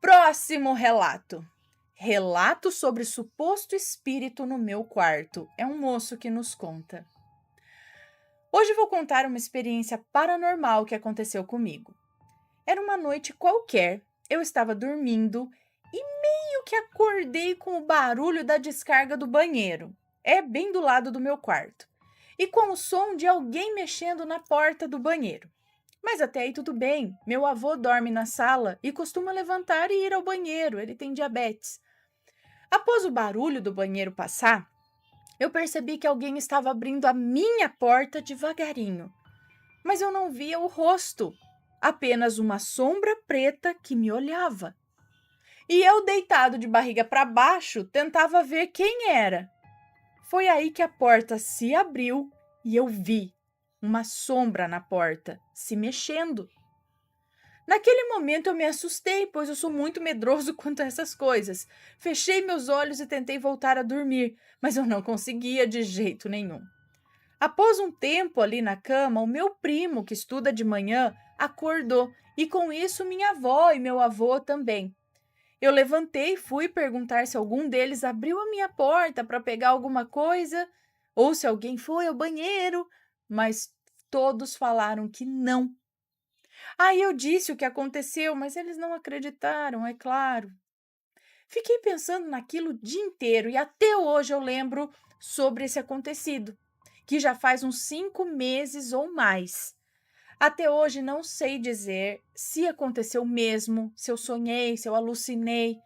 Próximo relato. Relato sobre suposto espírito no meu quarto. É um moço que nos conta. Hoje vou contar uma experiência paranormal que aconteceu comigo. Era uma noite qualquer, eu estava dormindo e meio que acordei com o barulho da descarga do banheiro. É bem do lado do meu quarto. E com o som de alguém mexendo na porta do banheiro. Mas até aí tudo bem. Meu avô dorme na sala e costuma levantar e ir ao banheiro, ele tem diabetes. Após o barulho do banheiro passar, eu percebi que alguém estava abrindo a minha porta devagarinho. Mas eu não via o rosto, apenas uma sombra preta que me olhava. E eu, deitado de barriga para baixo, tentava ver quem era. Foi aí que a porta se abriu e eu vi uma sombra na porta, se mexendo. Naquele momento eu me assustei, pois eu sou muito medroso quanto a essas coisas. Fechei meus olhos e tentei voltar a dormir, mas eu não conseguia de jeito nenhum. Após um tempo ali na cama, o meu primo, que estuda de manhã, acordou e com isso minha avó e meu avô também. Eu levantei e fui perguntar se algum deles abriu a minha porta para pegar alguma coisa ou se alguém foi ao banheiro, mas todos falaram que não. Aí eu disse o que aconteceu, mas eles não acreditaram, é claro. Fiquei pensando naquilo o dia inteiro e até hoje eu lembro sobre esse acontecido, que já faz uns 5 meses ou mais. Até hoje não sei dizer se aconteceu mesmo, se eu sonhei, se eu alucinei.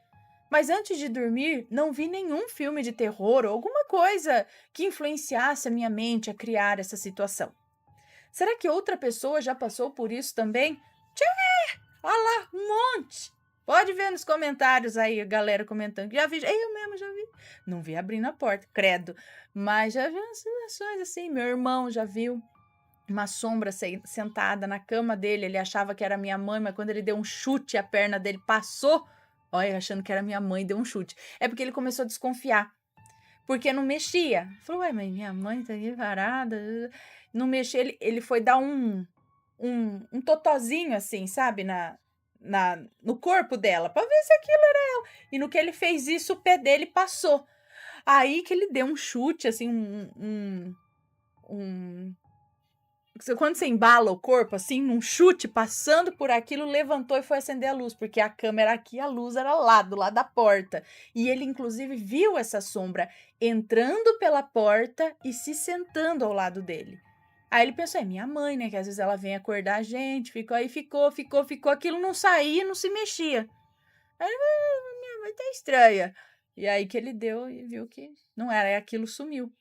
Mas antes de dormir, não vi nenhum filme de terror ou alguma coisa que influenciasse a minha mente a criar essa situação. Será que outra pessoa já passou por isso também? Olha lá, um monte. Pode ver nos comentários aí, a galera comentando. Já vi, eu mesmo já vi. Não vi abrindo a porta, credo. Mas já vi umas situações assim. Meu irmão já viu uma sombra sentada na cama dele. Ele achava que era minha mãe, mas quando ele deu um chute, a perna dele passou. Olha, achando que era minha mãe, deu um chute. É porque ele começou a desconfiar. Porque não mexia. Falou, ué, mas minha mãe tá aqui parada. Não mexia. Ele foi dar um totozinho assim, sabe, no corpo dela, para ver se aquilo era ela. E no que ele fez isso, o pé dele passou. Aí que ele deu um chute, assim, um quando você embala o corpo, assim, num chute, passando por aquilo, levantou e foi acender a luz, porque a câmera aqui, a luz era lá, do lado da porta. E ele, inclusive, viu essa sombra entrando pela porta e se sentando ao lado dele. Aí ele pensou, é minha mãe, né? Que às vezes ela vem acordar a gente, ficou, aquilo não saía, não se mexia. Aí ele, minha mãe tá estranha. E aí que ele deu e viu que não era, aí aquilo sumiu.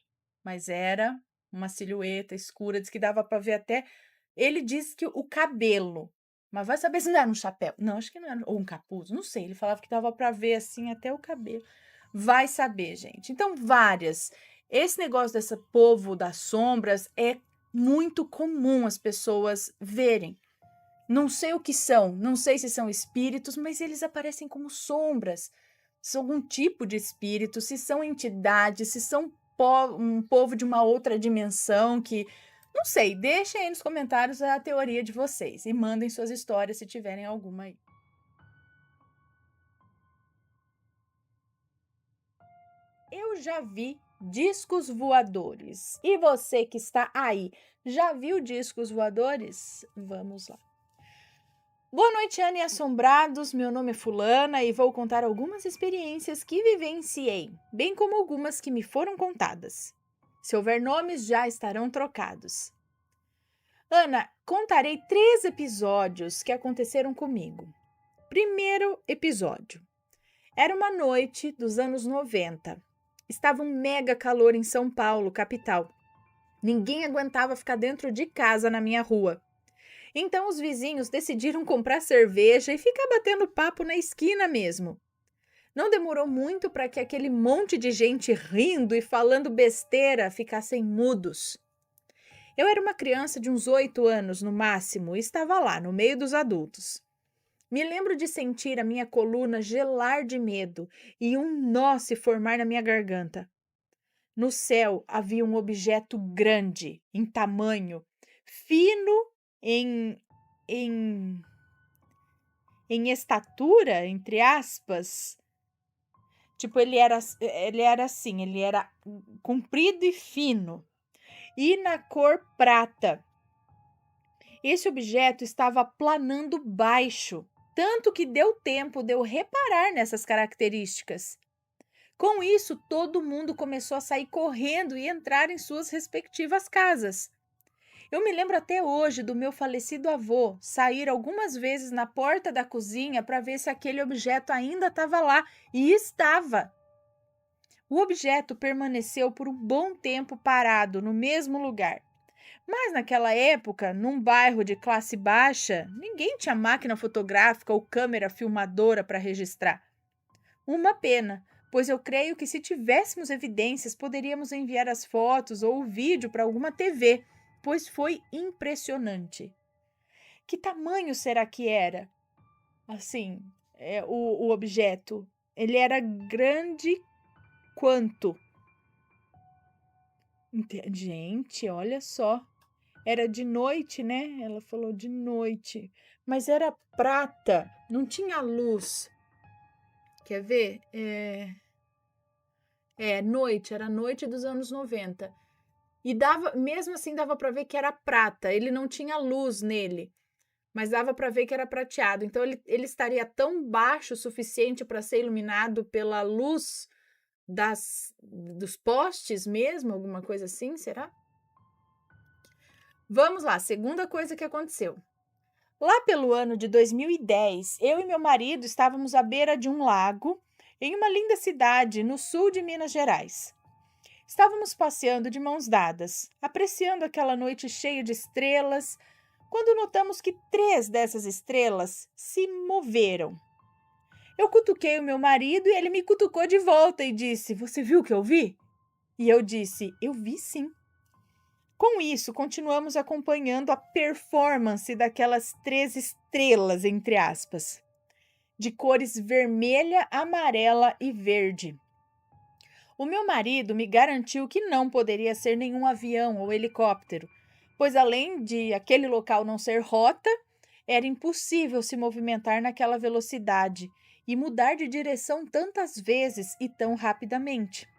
Mas era uma silhueta escura, diz que dava para ver até. Ele disse que o cabelo, mas vai saber se não era um chapéu. Não, acho que não era, ou um capuz, não sei. Ele falava que dava para ver assim até o cabelo. Vai saber, gente. Então, várias. Esse negócio desse povo das sombras é muito comum as pessoas verem. Não sei o que são, não sei se são espíritos, mas eles aparecem como sombras. Se algum tipo de espírito, se são entidades, se são um povo de uma outra dimensão que. Não sei, deixem aí nos comentários a teoria de vocês e mandem suas histórias se tiverem alguma aí. Eu já vi discos voadores. E você que está aí, já viu discos voadores? Vamos lá. Boa noite, Ana e assombrados. Meu nome é Fulana e vou contar algumas experiências que vivenciei, bem como algumas que me foram contadas. Se houver nomes, já estarão trocados. Ana, contarei 3 episódios que aconteceram comigo. Primeiro episódio. Era uma noite dos anos 90. Estava um mega calor em São Paulo, capital. Ninguém aguentava ficar dentro de casa na minha rua. Então os vizinhos decidiram comprar cerveja e ficar batendo papo na esquina mesmo. Não demorou muito para que aquele monte de gente rindo e falando besteira ficassem mudos. Eu era uma criança de uns 8 anos no máximo e estava lá, no meio dos adultos. Me lembro de sentir a minha coluna gelar de medo e um nó se formar na minha garganta. No céu havia um objeto grande, em tamanho, fino em, em, em estatura, entre aspas, tipo, ele era assim, ele era comprido e fino, e na cor prata. Esse objeto estava planando baixo, tanto que deu tempo de eu reparar nessas características. Com isso, todo mundo começou a sair correndo e entrar em suas respectivas casas. Eu me lembro até hoje do meu falecido avô sair algumas vezes na porta da cozinha para ver se aquele objeto ainda estava lá, e estava. O objeto permaneceu por um bom tempo parado no mesmo lugar. Mas naquela época, num bairro de classe baixa, ninguém tinha máquina fotográfica ou câmera filmadora para registrar. Uma pena, pois eu creio que se tivéssemos evidências, poderíamos enviar as fotos ou o vídeo para alguma TV, pois foi impressionante. Que tamanho será que era? Assim, o objeto. Ele era grande quanto? Gente, olha só. Era de noite, né? Ela falou de noite. Mas era prata, não tinha luz. Quer ver? Noite, era noite dos anos 90. E dava, mesmo assim, dava para ver que era prata. Ele não tinha luz nele, mas dava para ver que era prateado. Então, ele estaria tão baixo o suficiente para ser iluminado pela luz dos postes mesmo, alguma coisa assim, será? Vamos lá, segunda coisa que aconteceu. Lá pelo ano de 2010, eu e meu marido estávamos à beira de um lago, em uma linda cidade no sul de Minas Gerais. Estávamos passeando de mãos dadas, apreciando aquela noite cheia de estrelas, quando notamos que 3 dessas estrelas se moveram. Eu cutuquei o meu marido e ele me cutucou de volta e disse: "Você viu o que eu vi?" E eu disse: "Eu vi sim." Com isso, continuamos acompanhando a performance daquelas 3 estrelas, entre aspas, de cores vermelha, amarela e verde. O meu marido me garantiu que não poderia ser nenhum avião ou helicóptero, pois além de aquele local não ser rota, era impossível se movimentar naquela velocidade e mudar de direção tantas vezes e tão rapidamente.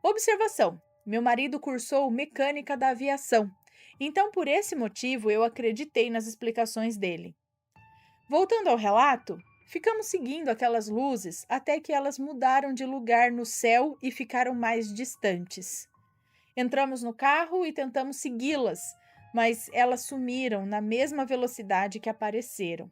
Observação: meu marido cursou mecânica da aviação, então por esse motivo eu acreditei nas explicações dele. Voltando ao relato, ficamos seguindo aquelas luzes até que elas mudaram de lugar no céu e ficaram mais distantes. Entramos no carro e tentamos segui-las, mas elas sumiram na mesma velocidade que apareceram.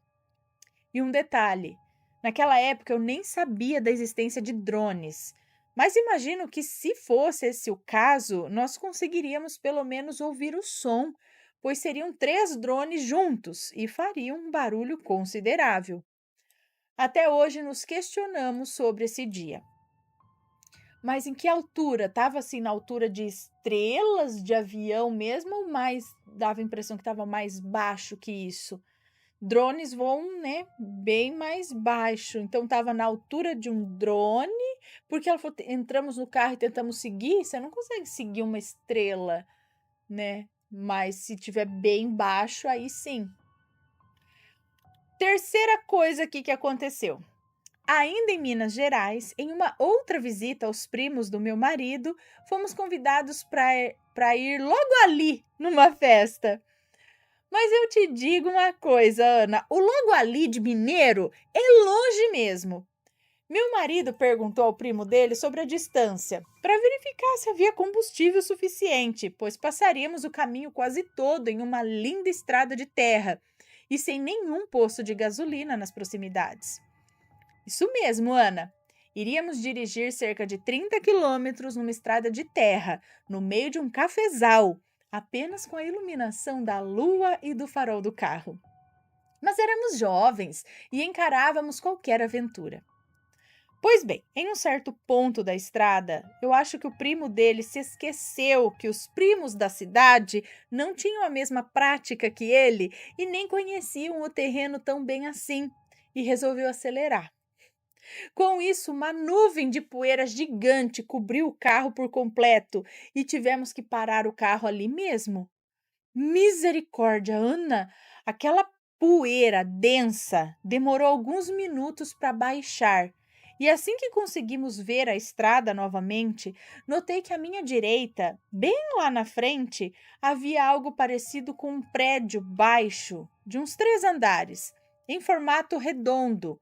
E um detalhe: naquela época eu nem sabia da existência de drones, mas imagino que, se fosse esse o caso, nós conseguiríamos pelo menos ouvir o som, pois seriam 3 drones juntos e fariam um barulho considerável. Até hoje nos questionamos sobre esse dia. Mas em que altura? Estava assim na altura de estrelas de avião mesmo, ou mais dava a impressão que estava mais baixo que isso? Drones voam, né, bem mais baixo, então estava na altura de um drone, porque ela falou: "Entramos no carro e tentamos seguir", você não consegue seguir uma estrela, né, mas se tiver bem baixo, aí sim. Terceira coisa aqui que aconteceu. Ainda em Minas Gerais, em uma outra visita aos primos do meu marido, fomos convidados para ir logo ali numa festa. Mas eu te digo uma coisa, Ana, o logo ali de Mineiro é longe mesmo. Meu marido perguntou ao primo dele sobre a distância, para verificar se havia combustível suficiente, pois passaríamos o caminho quase todo em uma linda estrada de terra e sem nenhum posto de gasolina nas proximidades. Isso mesmo, Ana. Iríamos dirigir cerca de 30 quilômetros numa estrada de terra, no meio de um cafezal, apenas com a iluminação da lua e do farol do carro. Mas éramos jovens e encarávamos qualquer aventura. Pois bem, em um certo ponto da estrada, eu acho que o primo dele se esqueceu que os primos da cidade não tinham a mesma prática que ele e nem conheciam o terreno tão bem assim, e resolveu acelerar. Com isso, uma nuvem de poeira gigante cobriu o carro por completo e tivemos que parar o carro ali mesmo. Misericórdia, Ana! Aquela poeira densa demorou alguns minutos para baixar. E assim que conseguimos ver a estrada novamente, notei que à minha direita, bem lá na frente, havia algo parecido com um prédio baixo, de uns 3 andares, em formato redondo,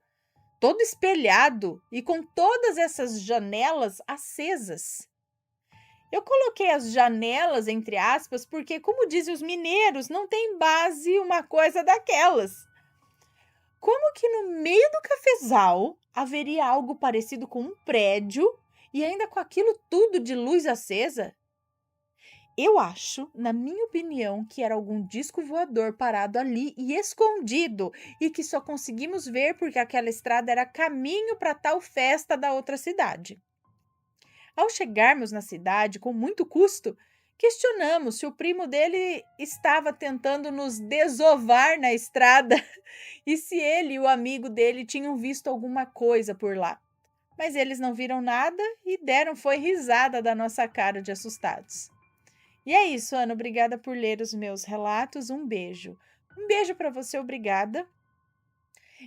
todo espelhado e com todas essas janelas acesas. Eu coloquei as janelas entre aspas porque, como dizem os mineiros, não tem base uma coisa daquelas. Como que no meio do cafezal haveria algo parecido com um prédio e ainda com aquilo tudo de luz acesa? Eu acho, na minha opinião, que era algum disco voador parado ali e escondido e que só conseguimos ver porque aquela estrada era caminho para tal festa da outra cidade. Ao chegarmos na cidade, com muito custo, questionamos se o primo dele estava tentando nos desovar na estrada e se ele e o amigo dele tinham visto alguma coisa por lá. Mas eles não viram nada e deram foi risada da nossa cara de assustados. E é isso, Ana. Obrigada por ler os meus relatos. Um beijo. Um beijo para você, obrigada.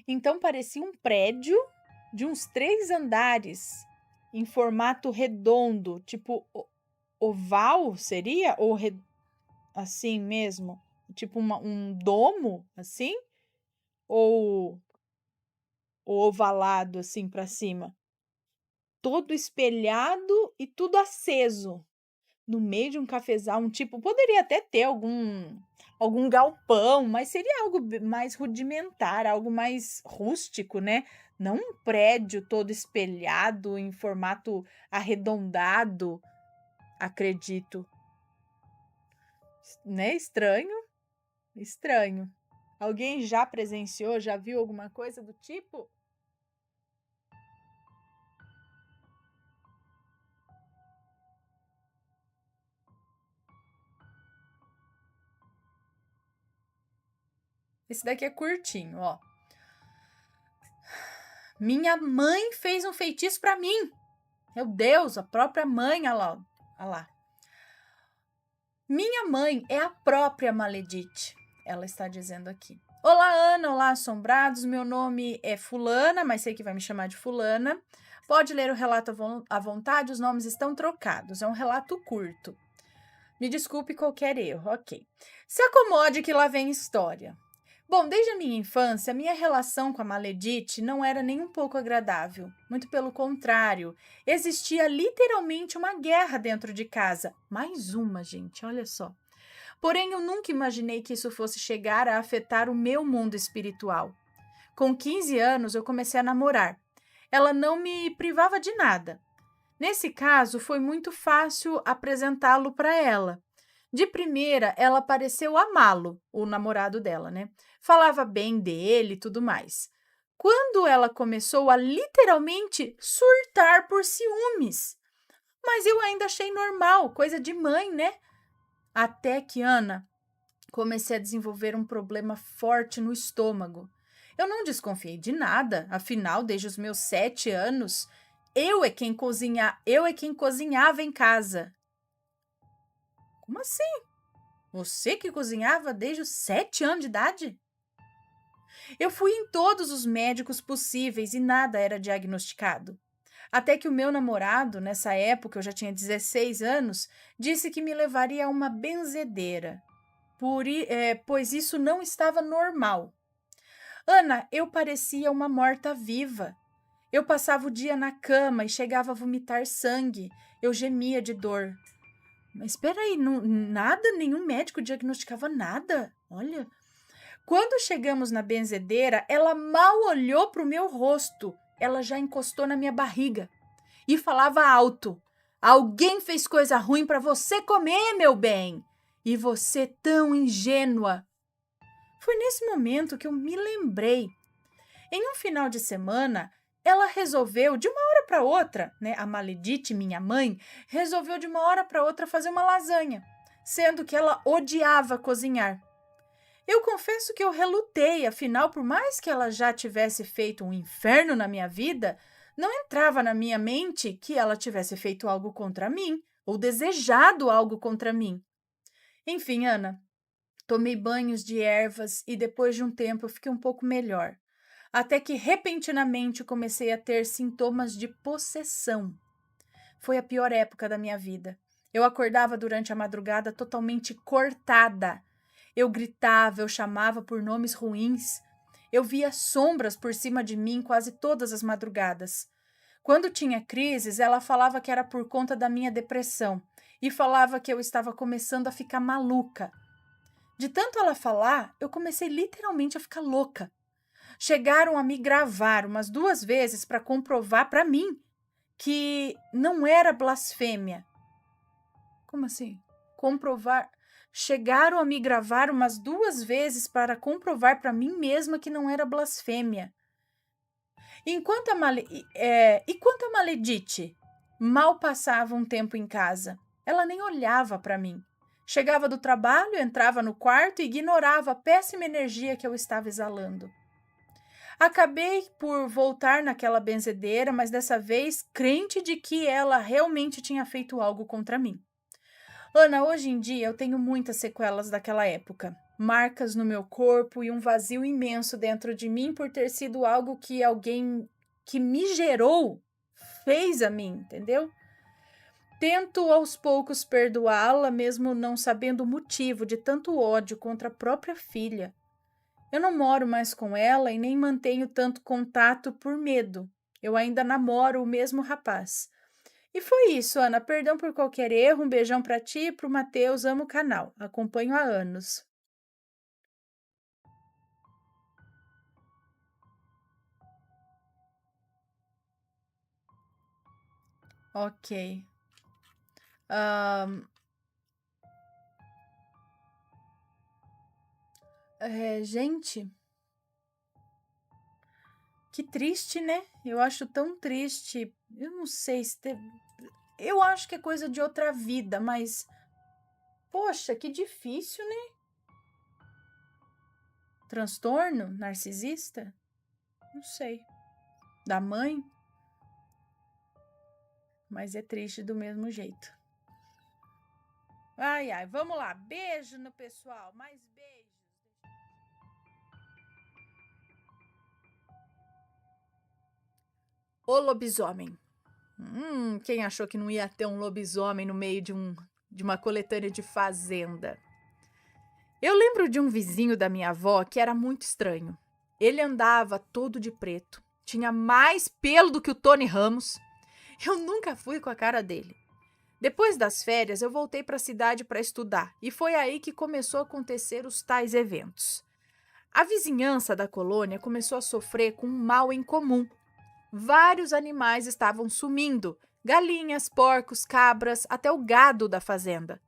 Então parecia um prédio de uns 3 andares, em formato redondo, tipo oval seria? Ou assim mesmo? Tipo um domo, assim? Ou ovalado, assim, para cima? Todo espelhado e tudo aceso. No meio de um cafezal, um tipo poderia até ter algum galpão, mas seria algo mais rudimentar, algo mais rústico, né? Não um prédio todo espelhado em formato arredondado, acredito. Né? Estranho, estranho. Alguém já presenciou, já viu alguma coisa do tipo? Esse daqui é curtinho, ó. Minha mãe fez um feitiço para mim. Meu Deus, a própria mãe, olha lá, olha lá. Minha mãe é a própria Maledite, ela está dizendo aqui. Olá, Ana, olá, assombrados. Meu nome é Fulana, mas sei que vai me chamar de Fulana. Pode ler o relato à vontade, os nomes estão trocados. É um relato curto. Me desculpe qualquer erro, ok. Se acomode que lá vem história. Bom, desde a minha infância, minha relação com a Maledite não era nem um pouco agradável. Muito pelo contrário, existia literalmente uma guerra dentro de casa. Mais uma, gente, olha só. Porém, eu nunca imaginei que isso fosse chegar a afetar o meu mundo espiritual. Com 15 anos, eu comecei a namorar. Ela não me privava de nada. Nesse caso, foi muito fácil apresentá-lo para ela. De primeira, ela pareceu amá-lo, o namorado dela, né? Falava bem dele e tudo mais. Quando ela começou a literalmente surtar por ciúmes. Mas eu ainda achei normal, coisa de mãe, né? Até que, Ana, comecei a desenvolver um problema forte no estômago. Eu não desconfiei de nada, afinal, desde os meus 7 anos, eu é quem cozinhava em casa. Como assim? Você que cozinhava desde os 7 anos de idade? Eu fui em todos os médicos possíveis e nada era diagnosticado. Até que o meu namorado, nessa época, eu já tinha 16 anos, disse que me levaria a uma benzedeira, pois isso não estava normal. Ana, eu parecia uma morta-viva. Eu passava o dia na cama e chegava a vomitar sangue. Eu gemia de dor. Mas espera aí, nada, nenhum médico diagnosticava nada. Olha. Quando chegamos na benzedeira, ela mal olhou para o meu rosto. Ela já encostou na minha barriga e falava alto. Alguém fez coisa ruim para você comer, meu bem. E você tão ingênua. Foi nesse momento que eu me lembrei. Em um final de semana, ela resolveu, de uma hora para outra, né, a Maledite, minha mãe, resolveu de uma hora para outra fazer uma lasanha, sendo que ela odiava cozinhar. Eu confesso que eu relutei, afinal, por mais que ela já tivesse feito um inferno na minha vida, não entrava na minha mente que ela tivesse feito algo contra mim ou desejado algo contra mim. Enfim, Ana, Tomei banhos de ervas e depois de um tempo eu fiquei um pouco melhor. Até que repentinamente comecei a ter sintomas de possessão. Foi a pior época da minha vida. Eu acordava durante a madrugada totalmente cortada. Eu gritava, eu chamava por nomes ruins. Eu via sombras por cima de mim quase todas as madrugadas. Quando tinha crises, ela falava que era por conta da minha depressão e falava que eu estava começando a ficar maluca. De tanto ela falar, eu comecei literalmente a ficar louca. Chegaram a me gravar umas 2 vezes para comprovar para mim que não era blasfêmia. Como assim? Comprovar. Chegaram a me gravar umas 2 vezes para comprovar para mim mesma que não era blasfêmia. E quanto a Maledite? Mal passava um tempo em casa. Ela nem olhava para mim. Chegava do trabalho, entrava no quarto e ignorava a péssima energia que eu estava exalando. Acabei por voltar naquela benzedeira, mas dessa vez crente de que ela realmente tinha feito algo contra mim. Ana, hoje em dia eu tenho muitas sequelas daquela época. Marcas no meu corpo e um vazio imenso dentro de mim por ter sido algo que alguém que me gerou fez a mim, entendeu? Tento aos poucos perdoá-la, mesmo não sabendo o motivo de tanto ódio contra a própria filha. Eu não moro mais com ela e nem mantenho tanto contato por medo. Eu ainda namoro o mesmo rapaz. E foi isso, Ana. Perdão por qualquer erro. Um beijão pra ti e pro Matheus. Amo o canal. Acompanho há anos. Ok. Ahn, gente, que triste, né? Eu acho tão triste. Eu não sei se eu acho que é coisa de outra vida, mas poxa, que difícil, né? Transtorno narcisista? Não sei. Da mãe? Mas é triste do mesmo jeito. Ai, ai, vamos lá. Beijo no pessoal. Mais beijos. O lobisomem. Quem achou que não ia ter um lobisomem no meio de uma coletânea de fazenda? Eu lembro de um vizinho da minha avó que era muito estranho. Ele andava todo de preto, tinha mais pelo do que o Tony Ramos. Eu nunca fui com a cara dele. Depois das férias, eu voltei para a cidade para estudar e foi aí que começou a acontecer os tais eventos. A vizinhança da colônia começou a sofrer com um mal em comum. Vários animais estavam sumindo, galinhas, porcos, cabras, até o gado da fazenda.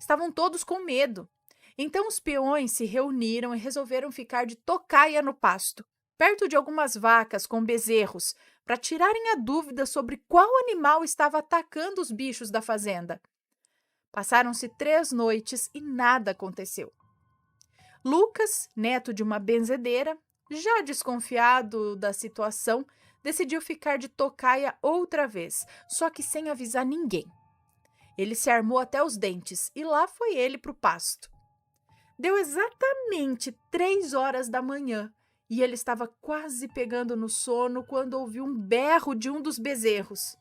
Estavam todos com medo. Então os peões se reuniram e resolveram ficar de tocaia no pasto, perto de algumas vacas com bezerros, para tirarem a dúvida sobre qual animal estava atacando os bichos da fazenda. Passaram-se 3 noites e nada aconteceu. Lucas, neto de uma benzedeira, já desconfiado da situação, decidiu ficar de tocaia outra vez, só que sem avisar ninguém. Ele se armou até os dentes e lá foi ele para o pasto. Deu exatamente 3 horas da manhã e ele estava quase pegando no sono quando ouviu um berro de um dos bezerros.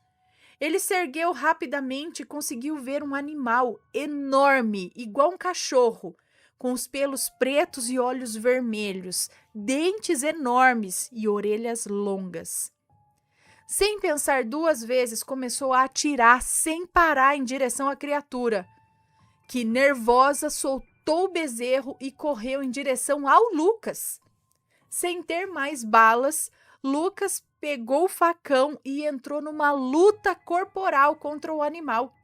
Ele se ergueu rapidamente e conseguiu ver um animal enorme, igual um cachorro, com os pelos pretos e olhos vermelhos, dentes enormes e orelhas longas. Sem pensar 2 vezes, começou a atirar sem parar em direção à criatura, que, nervosa, soltou o bezerro e correu em direção ao Lucas. Sem ter mais balas, Lucas pegou o facão e entrou numa luta corporal contra o animal.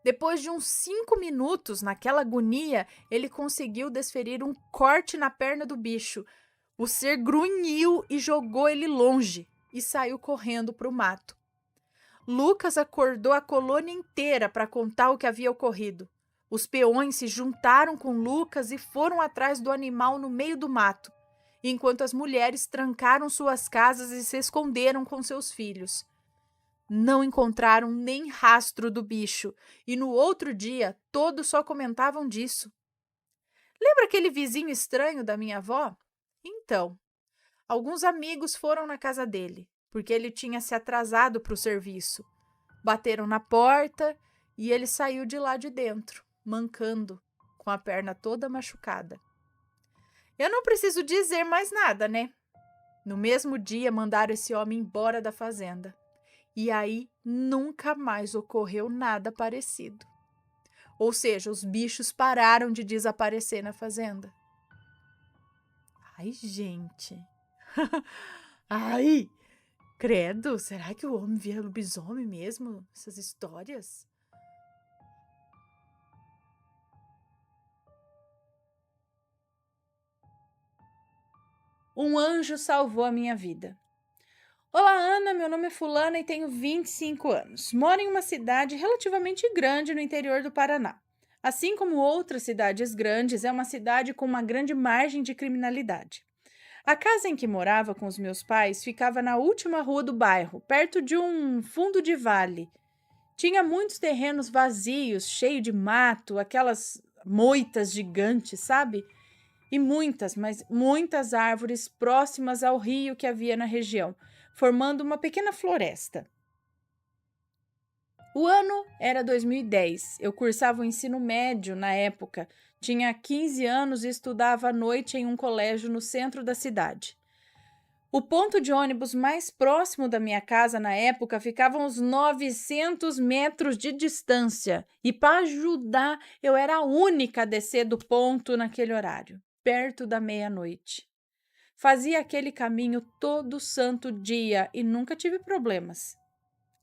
Depois de uns 5 minutos, naquela agonia, ele conseguiu desferir um corte na perna do bicho. O ser grunhiu e jogou ele longe e saiu correndo para o mato. Lucas acordou a colônia inteira para contar o que havia ocorrido. Os peões se juntaram com Lucas e foram atrás do animal no meio do mato, enquanto as mulheres trancaram suas casas e se esconderam com seus filhos. Não encontraram nem rastro do bicho e no outro dia todos só comentavam disso. Lembra aquele vizinho estranho da minha avó? Então, alguns amigos foram na casa dele, porque ele tinha se atrasado para o serviço. Bateram na porta e ele saiu de lá de dentro, mancando, com a perna toda machucada. Eu não preciso dizer mais nada, né? No mesmo dia, mandaram esse homem embora da fazenda. E aí, nunca mais ocorreu nada parecido. Ou seja, os bichos pararam de desaparecer na fazenda. Ai, gente. Ai, credo, será que o homem vira lobisomem mesmo? Essas histórias? Um anjo salvou a minha vida. Olá, Ana, meu nome é Fulana e tenho 25 anos. Moro em uma cidade relativamente grande no interior do Paraná. Assim como outras cidades grandes, é uma cidade com uma grande margem de criminalidade. A casa em que morava com os meus pais ficava na última rua do bairro, perto de um fundo de vale. Tinha muitos terrenos vazios, cheio de mato, aquelas moitas gigantes, sabe? E muitas, mas muitas árvores próximas ao rio que havia na região, formando uma pequena floresta. O ano era 2010. Eu cursava o ensino médio na época. Tinha 15 anos e estudava à noite em um colégio no centro da cidade. O ponto de ônibus mais próximo da minha casa na época ficava a uns 900 metros de distância. E para ajudar, eu era a única a descer do ponto naquele horário, perto da meia-noite. Fazia aquele caminho todo santo dia e nunca tive problemas.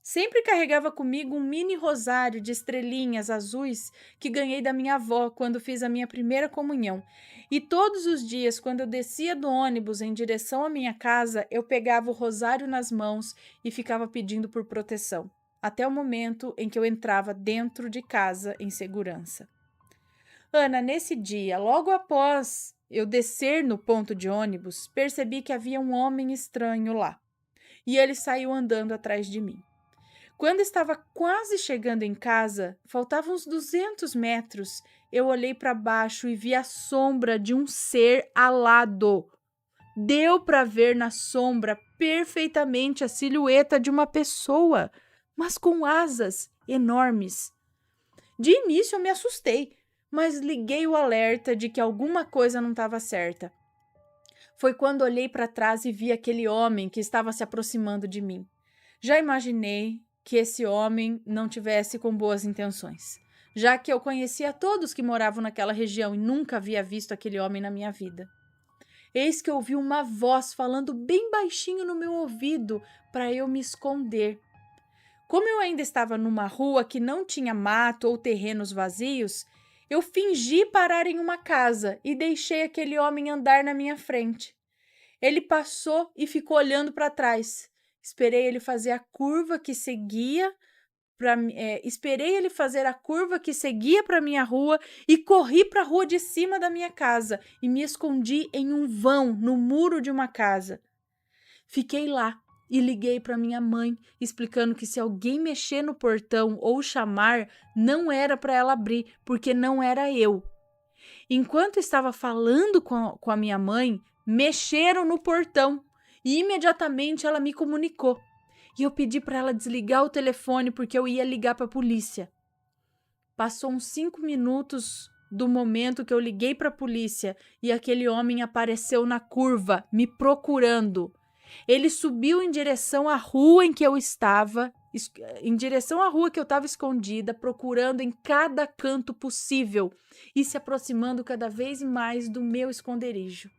Sempre carregava comigo um mini rosário de estrelinhas azuis que ganhei da minha avó quando fiz a minha primeira comunhão. E todos os dias, quando eu descia do ônibus em direção à minha casa, eu pegava o rosário nas mãos e ficava pedindo por proteção, até o momento em que eu entrava dentro de casa em segurança. Ana, nesse dia, logo após eu descer no ponto de ônibus, percebi que havia um homem estranho lá. E ele saiu andando atrás de mim. Quando estava quase chegando em casa, faltavam uns 200 metros, eu olhei para baixo e vi a sombra de um ser alado. Deu para ver na sombra perfeitamente a silhueta de uma pessoa, mas com asas enormes. De início eu me assustei, mas liguei o alerta de que alguma coisa não estava certa. Foi quando olhei para trás e vi aquele homem que estava se aproximando de mim. Já imaginei que esse homem não tivesse com boas intenções, já que eu conhecia todos que moravam naquela região e nunca havia visto aquele homem na minha vida. Eis que ouvi uma voz falando bem baixinho no meu ouvido para eu me esconder. Como eu ainda estava numa rua que não tinha mato ou terrenos vazios, eu fingi parar em uma casa e deixei aquele homem andar na minha frente. Ele passou e ficou olhando para trás. Esperei ele fazer a curva que seguia para minha rua e corri para a rua de cima da minha casa e me escondi em um vão no muro de uma casa. Fiquei lá e liguei para minha mãe, explicando que se alguém mexer no portão ou chamar, não era para ela abrir, porque não era eu. Enquanto estava falando com a minha mãe, mexeram no portão e imediatamente ela me comunicou. E eu pedi para ela desligar o telefone porque eu ia ligar para a polícia. Passou uns 5 minutos do momento que eu liguei para a polícia e aquele homem apareceu na curva, me procurando. Ele subiu em direção à rua em que eu estava, escondida, procurando em cada canto possível e se aproximando cada vez mais do meu esconderijo.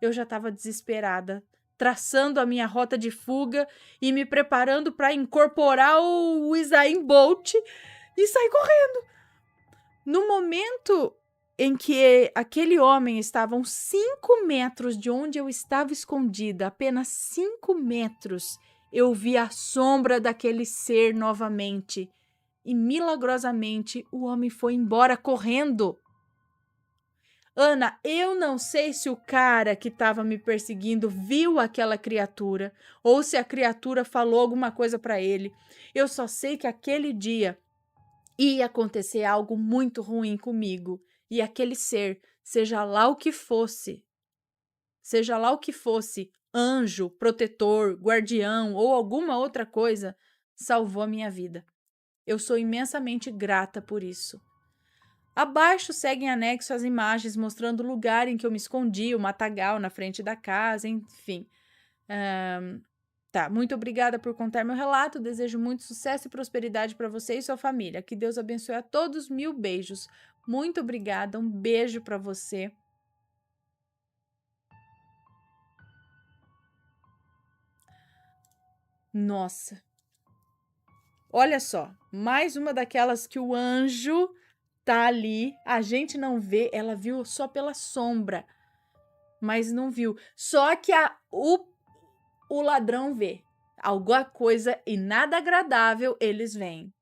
Eu já estava desesperada, traçando a minha rota de fuga e me preparando para incorporar o Usain Bolt e sair correndo. No momento em que aquele homem estava a uns 5 metros de onde eu estava escondida, apenas 5 metros, eu vi a sombra daquele ser novamente. E, milagrosamente, o homem foi embora correndo. Ana, eu não sei se o cara que estava me perseguindo viu aquela criatura ou se a criatura falou alguma coisa para ele. Eu só sei que aquele dia ia acontecer algo muito ruim comigo e aquele ser, seja lá o que fosse, anjo, protetor, guardião ou alguma outra coisa, salvou a minha vida. Eu sou imensamente grata por isso. Abaixo seguem anexo as imagens mostrando o lugar em que eu me escondi, o matagal na frente da casa, enfim. Tá, muito obrigada por contar meu relato. Desejo muito sucesso e prosperidade para você e sua família. Que Deus abençoe a todos. 1000 beijos. Muito obrigada. Um beijo para você. Nossa. Olha só, mais uma daquelas que o anjo tá ali, a gente não vê, ela viu só pela sombra, mas não viu. Só que o ladrão vê. Alguma coisa e nada agradável eles veem.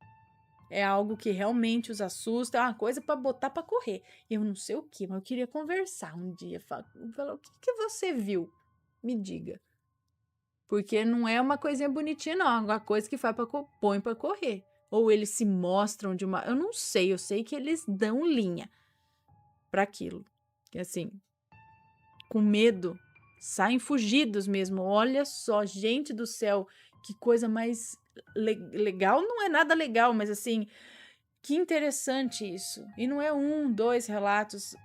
É algo que realmente os assusta, é uma coisa para botar para correr. Eu não sei o que, mas eu queria conversar um dia. Falar, o que você viu? Me diga. Porque não é uma coisinha bonitinha, não. É uma coisa que põe para correr. Ou eles se mostram de uma... Eu não sei, eu sei que eles dão linha para aquilo. Que assim, com medo, saem fugidos mesmo. Olha só, gente do céu, que coisa mais legal. Não é nada legal, mas assim, que interessante isso. E não é 1, 2 relatos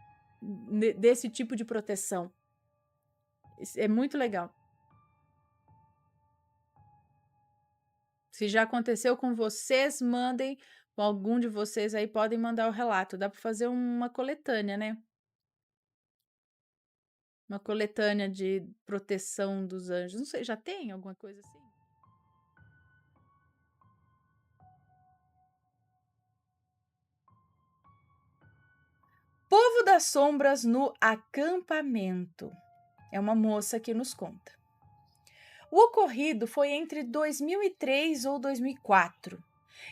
desse tipo de proteção. É muito legal. Se já aconteceu com vocês, mandem. Algum de vocês aí podem mandar o relato. Dá para fazer uma coletânea, né? Uma coletânea de proteção dos anjos. Não sei, já tem alguma coisa assim? Povo das Sombras no acampamento. É uma moça que nos conta. O ocorrido foi entre 2003 ou 2004.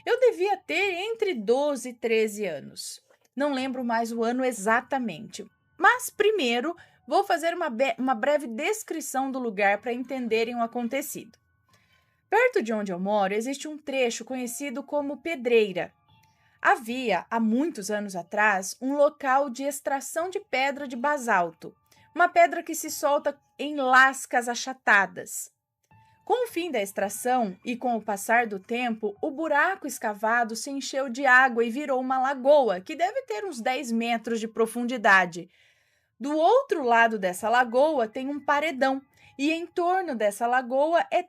Eu devia ter entre 12 e 13 anos. Não lembro mais o ano exatamente. Mas, primeiro, vou fazer uma breve descrição do lugar para entenderem o acontecido. Perto de onde eu moro, existe um trecho conhecido como Pedreira. Havia, há muitos anos atrás, um local de extração de pedra de basalto, uma pedra que se solta em lascas achatadas. Com o fim da extração e com o passar do tempo, o buraco escavado se encheu de água e virou uma lagoa, que deve ter uns 10 metros de profundidade. Do outro lado dessa lagoa tem um paredão, e o entorno dessa lagoa é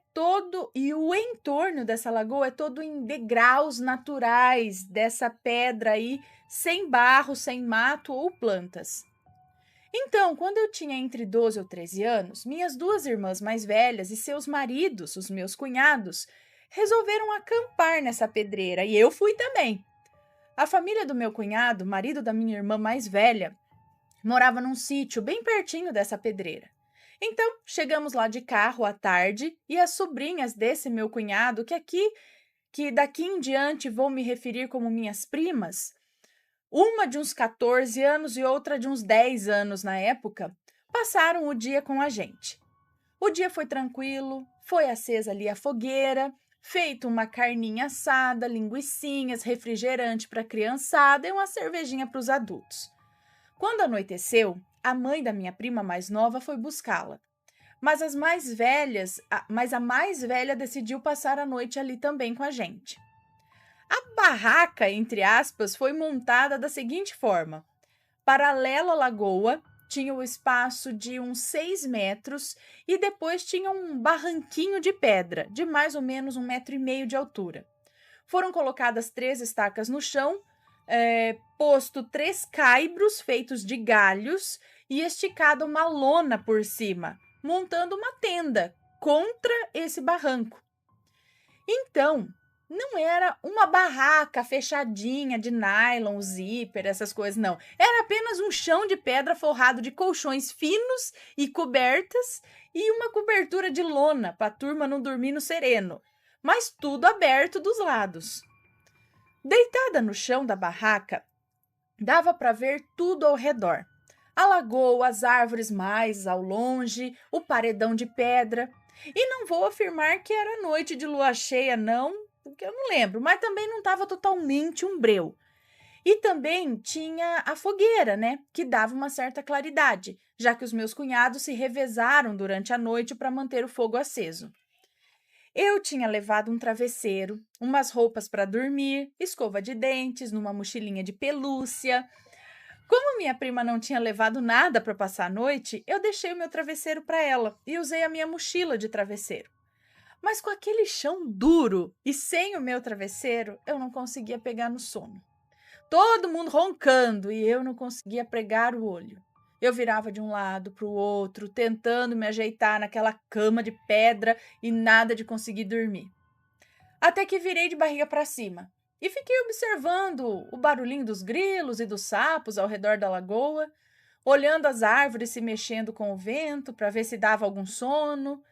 todo em degraus naturais dessa pedra aí, sem barro, sem mato ou plantas. Então, quando eu tinha entre 12 ou 13 anos, minhas 2 irmãs mais velhas e seus maridos, os meus cunhados, resolveram acampar nessa pedreira e eu fui também. A família do meu cunhado, marido da minha irmã mais velha, morava num sítio bem pertinho dessa pedreira. Então, chegamos lá de carro à tarde e as sobrinhas desse meu cunhado, que daqui em diante vou me referir como minhas primas, uma de uns 14 anos e outra de uns 10 anos na época, passaram o dia com a gente. O dia foi tranquilo, foi acesa ali a fogueira, feito uma carninha assada, linguicinhas, refrigerante para a criançada e uma cervejinha para os adultos. Quando anoiteceu, a mãe da minha prima mais nova foi buscá-la. Mas a mais velha decidiu passar a noite ali também com a gente. A barraca, entre aspas, foi montada da seguinte forma. Paralelo à lagoa, tinha o espaço de uns 6 metros e depois tinha um barranquinho de pedra, de mais ou menos 1,5 metro de altura. Foram colocadas 3 estacas no chão, posto 3 caibros feitos de galhos e esticada uma lona por cima, montando uma tenda contra esse barranco. Então, não era uma barraca fechadinha de nylon, zíper, essas coisas, não. Era apenas um chão de pedra forrado de colchões finos e cobertas e uma cobertura de lona para a turma não dormir no sereno, mas tudo aberto dos lados. Deitada no chão da barraca, dava para ver tudo ao redor. A lagoa, as árvores mais ao longe, o paredão de pedra. E não vou afirmar que era noite de lua cheia, não, porque eu não lembro, mas também não estava totalmente um breu. E também tinha a fogueira, né, que dava uma certa claridade, já que os meus cunhados se revezaram durante a noite para manter o fogo aceso. Eu tinha levado um travesseiro, umas roupas para dormir, escova de dentes, numa mochilinha de pelúcia. Como minha prima não tinha levado nada para passar a noite, eu deixei o meu travesseiro para ela e usei a minha mochila de travesseiro. Mas com aquele chão duro e sem o meu travesseiro, eu não conseguia pegar no sono. Todo mundo roncando e eu não conseguia pregar o olho. Eu virava de um lado para o outro, tentando me ajeitar naquela cama de pedra e nada de conseguir dormir. Até que virei de barriga para cima e fiquei observando o barulhinho dos grilos e dos sapos ao redor da lagoa, olhando as árvores se mexendo com o vento para ver se dava algum sono,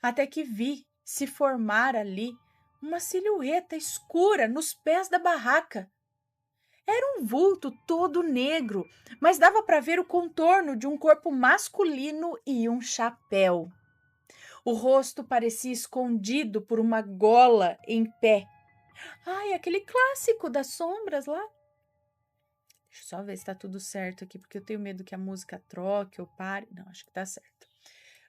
até que vi se formar ali uma silhueta escura nos pés da barraca. Era um vulto todo negro, mas dava para ver o contorno de um corpo masculino e um chapéu. O rosto parecia escondido por uma gola em pé. Ai, aquele clássico das sombras lá. Deixa eu só ver se está tudo certo aqui, porque eu tenho medo que a música troque ou pare. Não, acho que está certo.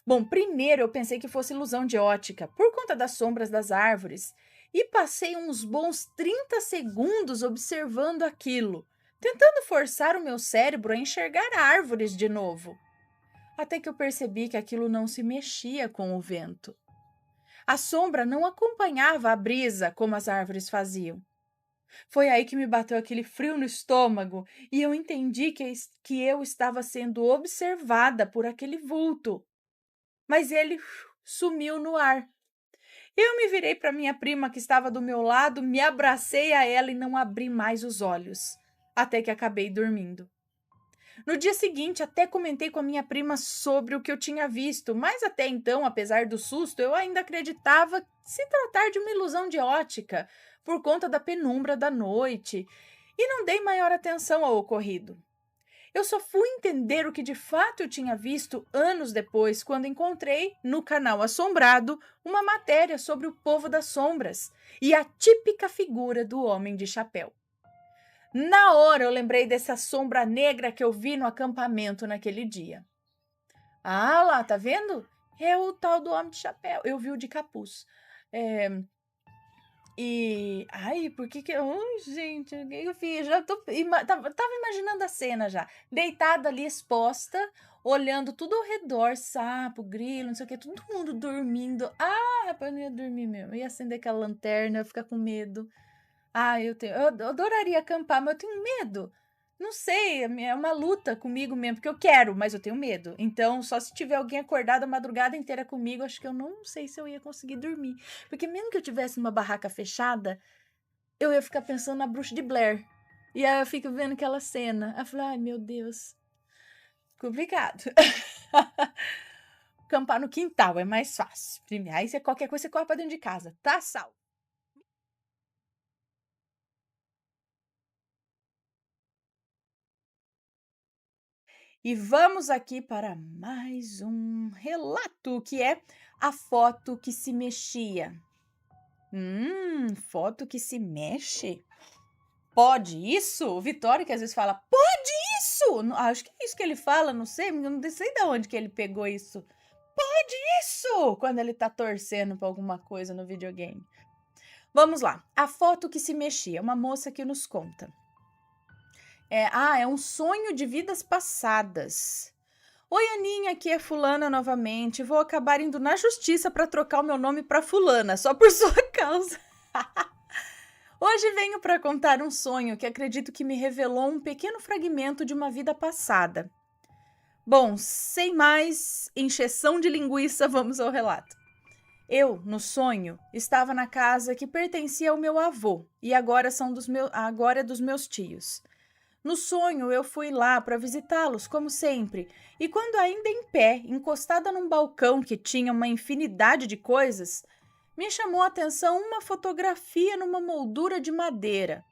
Bom, primeiro eu pensei que fosse ilusão de ótica, por conta das sombras das árvores, e passei uns bons 30 segundos observando aquilo, tentando forçar o meu cérebro a enxergar árvores de novo. Até que eu percebi que aquilo não se mexia com o vento. A sombra não acompanhava a brisa como as árvores faziam. Foi aí que me bateu aquele frio no estômago e eu entendi que eu estava sendo observada por aquele vulto. Mas ele sumiu no ar. Eu me virei para minha prima que estava do meu lado, me abracei a ela e não abri mais os olhos, até que acabei dormindo. No dia seguinte, até comentei com a minha prima sobre o que eu tinha visto, mas até então, apesar do susto, eu ainda acreditava se tratar de uma ilusão de ótica, por conta da penumbra da noite, e não dei maior atenção ao ocorrido. Eu só fui entender o que de fato eu tinha visto anos depois, quando encontrei, no canal Assombrado, uma matéria sobre o povo das sombras e a típica figura do homem de chapéu. Na hora eu lembrei dessa sombra negra que eu vi no acampamento naquele dia. Ah lá, tá vendo? É o tal do homem de chapéu. Eu vi o de capuz. Ai, por que que... Ai, gente, o que eu fiz? Já tava imaginando a cena já. Deitada ali, exposta, olhando tudo ao redor, sapo, grilo, não sei o que, todo mundo dormindo. Ah, rapaz, eu não ia dormir mesmo. Eu ia acender aquela lanterna, eu ia ficar com medo. Ah, eu adoraria acampar, mas eu tenho medo. Não sei, é uma luta comigo mesmo, porque eu quero, mas eu tenho medo. Então, só se tiver alguém acordado a madrugada inteira comigo, acho que eu não sei se eu ia conseguir dormir. Porque mesmo que eu tivesse numa barraca fechada, eu ia ficar pensando na Bruxa de Blair. E aí eu fico vendo aquela cena. Aí eu falo, ai meu Deus, complicado. Acampar no quintal é mais fácil. Aí qualquer coisa você corre pra dentro de casa, tá salvo. E vamos aqui para mais um relato, que é a foto que se mexia. Foto que se mexe? Pode isso? O Vitório que às vezes fala, pode isso? Acho que é isso que ele fala, não sei de onde que ele pegou isso. Pode isso? Quando ele tá torcendo para alguma coisa no videogame. Vamos lá. A foto que se mexia, uma moça que nos conta. É um sonho de vidas passadas. Oi, Aninha, aqui é Fulana novamente. Vou acabar indo na justiça para trocar o meu nome para Fulana, só por sua causa. Hoje venho para contar um sonho que acredito que me revelou um pequeno fragmento de uma vida passada. Bom, sem mais encheção de linguiça, vamos ao relato. Eu, no sonho, estava na casa que pertencia ao meu avô e agora é dos meus tios. No sonho, eu fui lá para visitá-los, como sempre, e quando ainda em pé, encostada num balcão que tinha uma infinidade de coisas, me chamou a atenção uma fotografia numa moldura de madeira.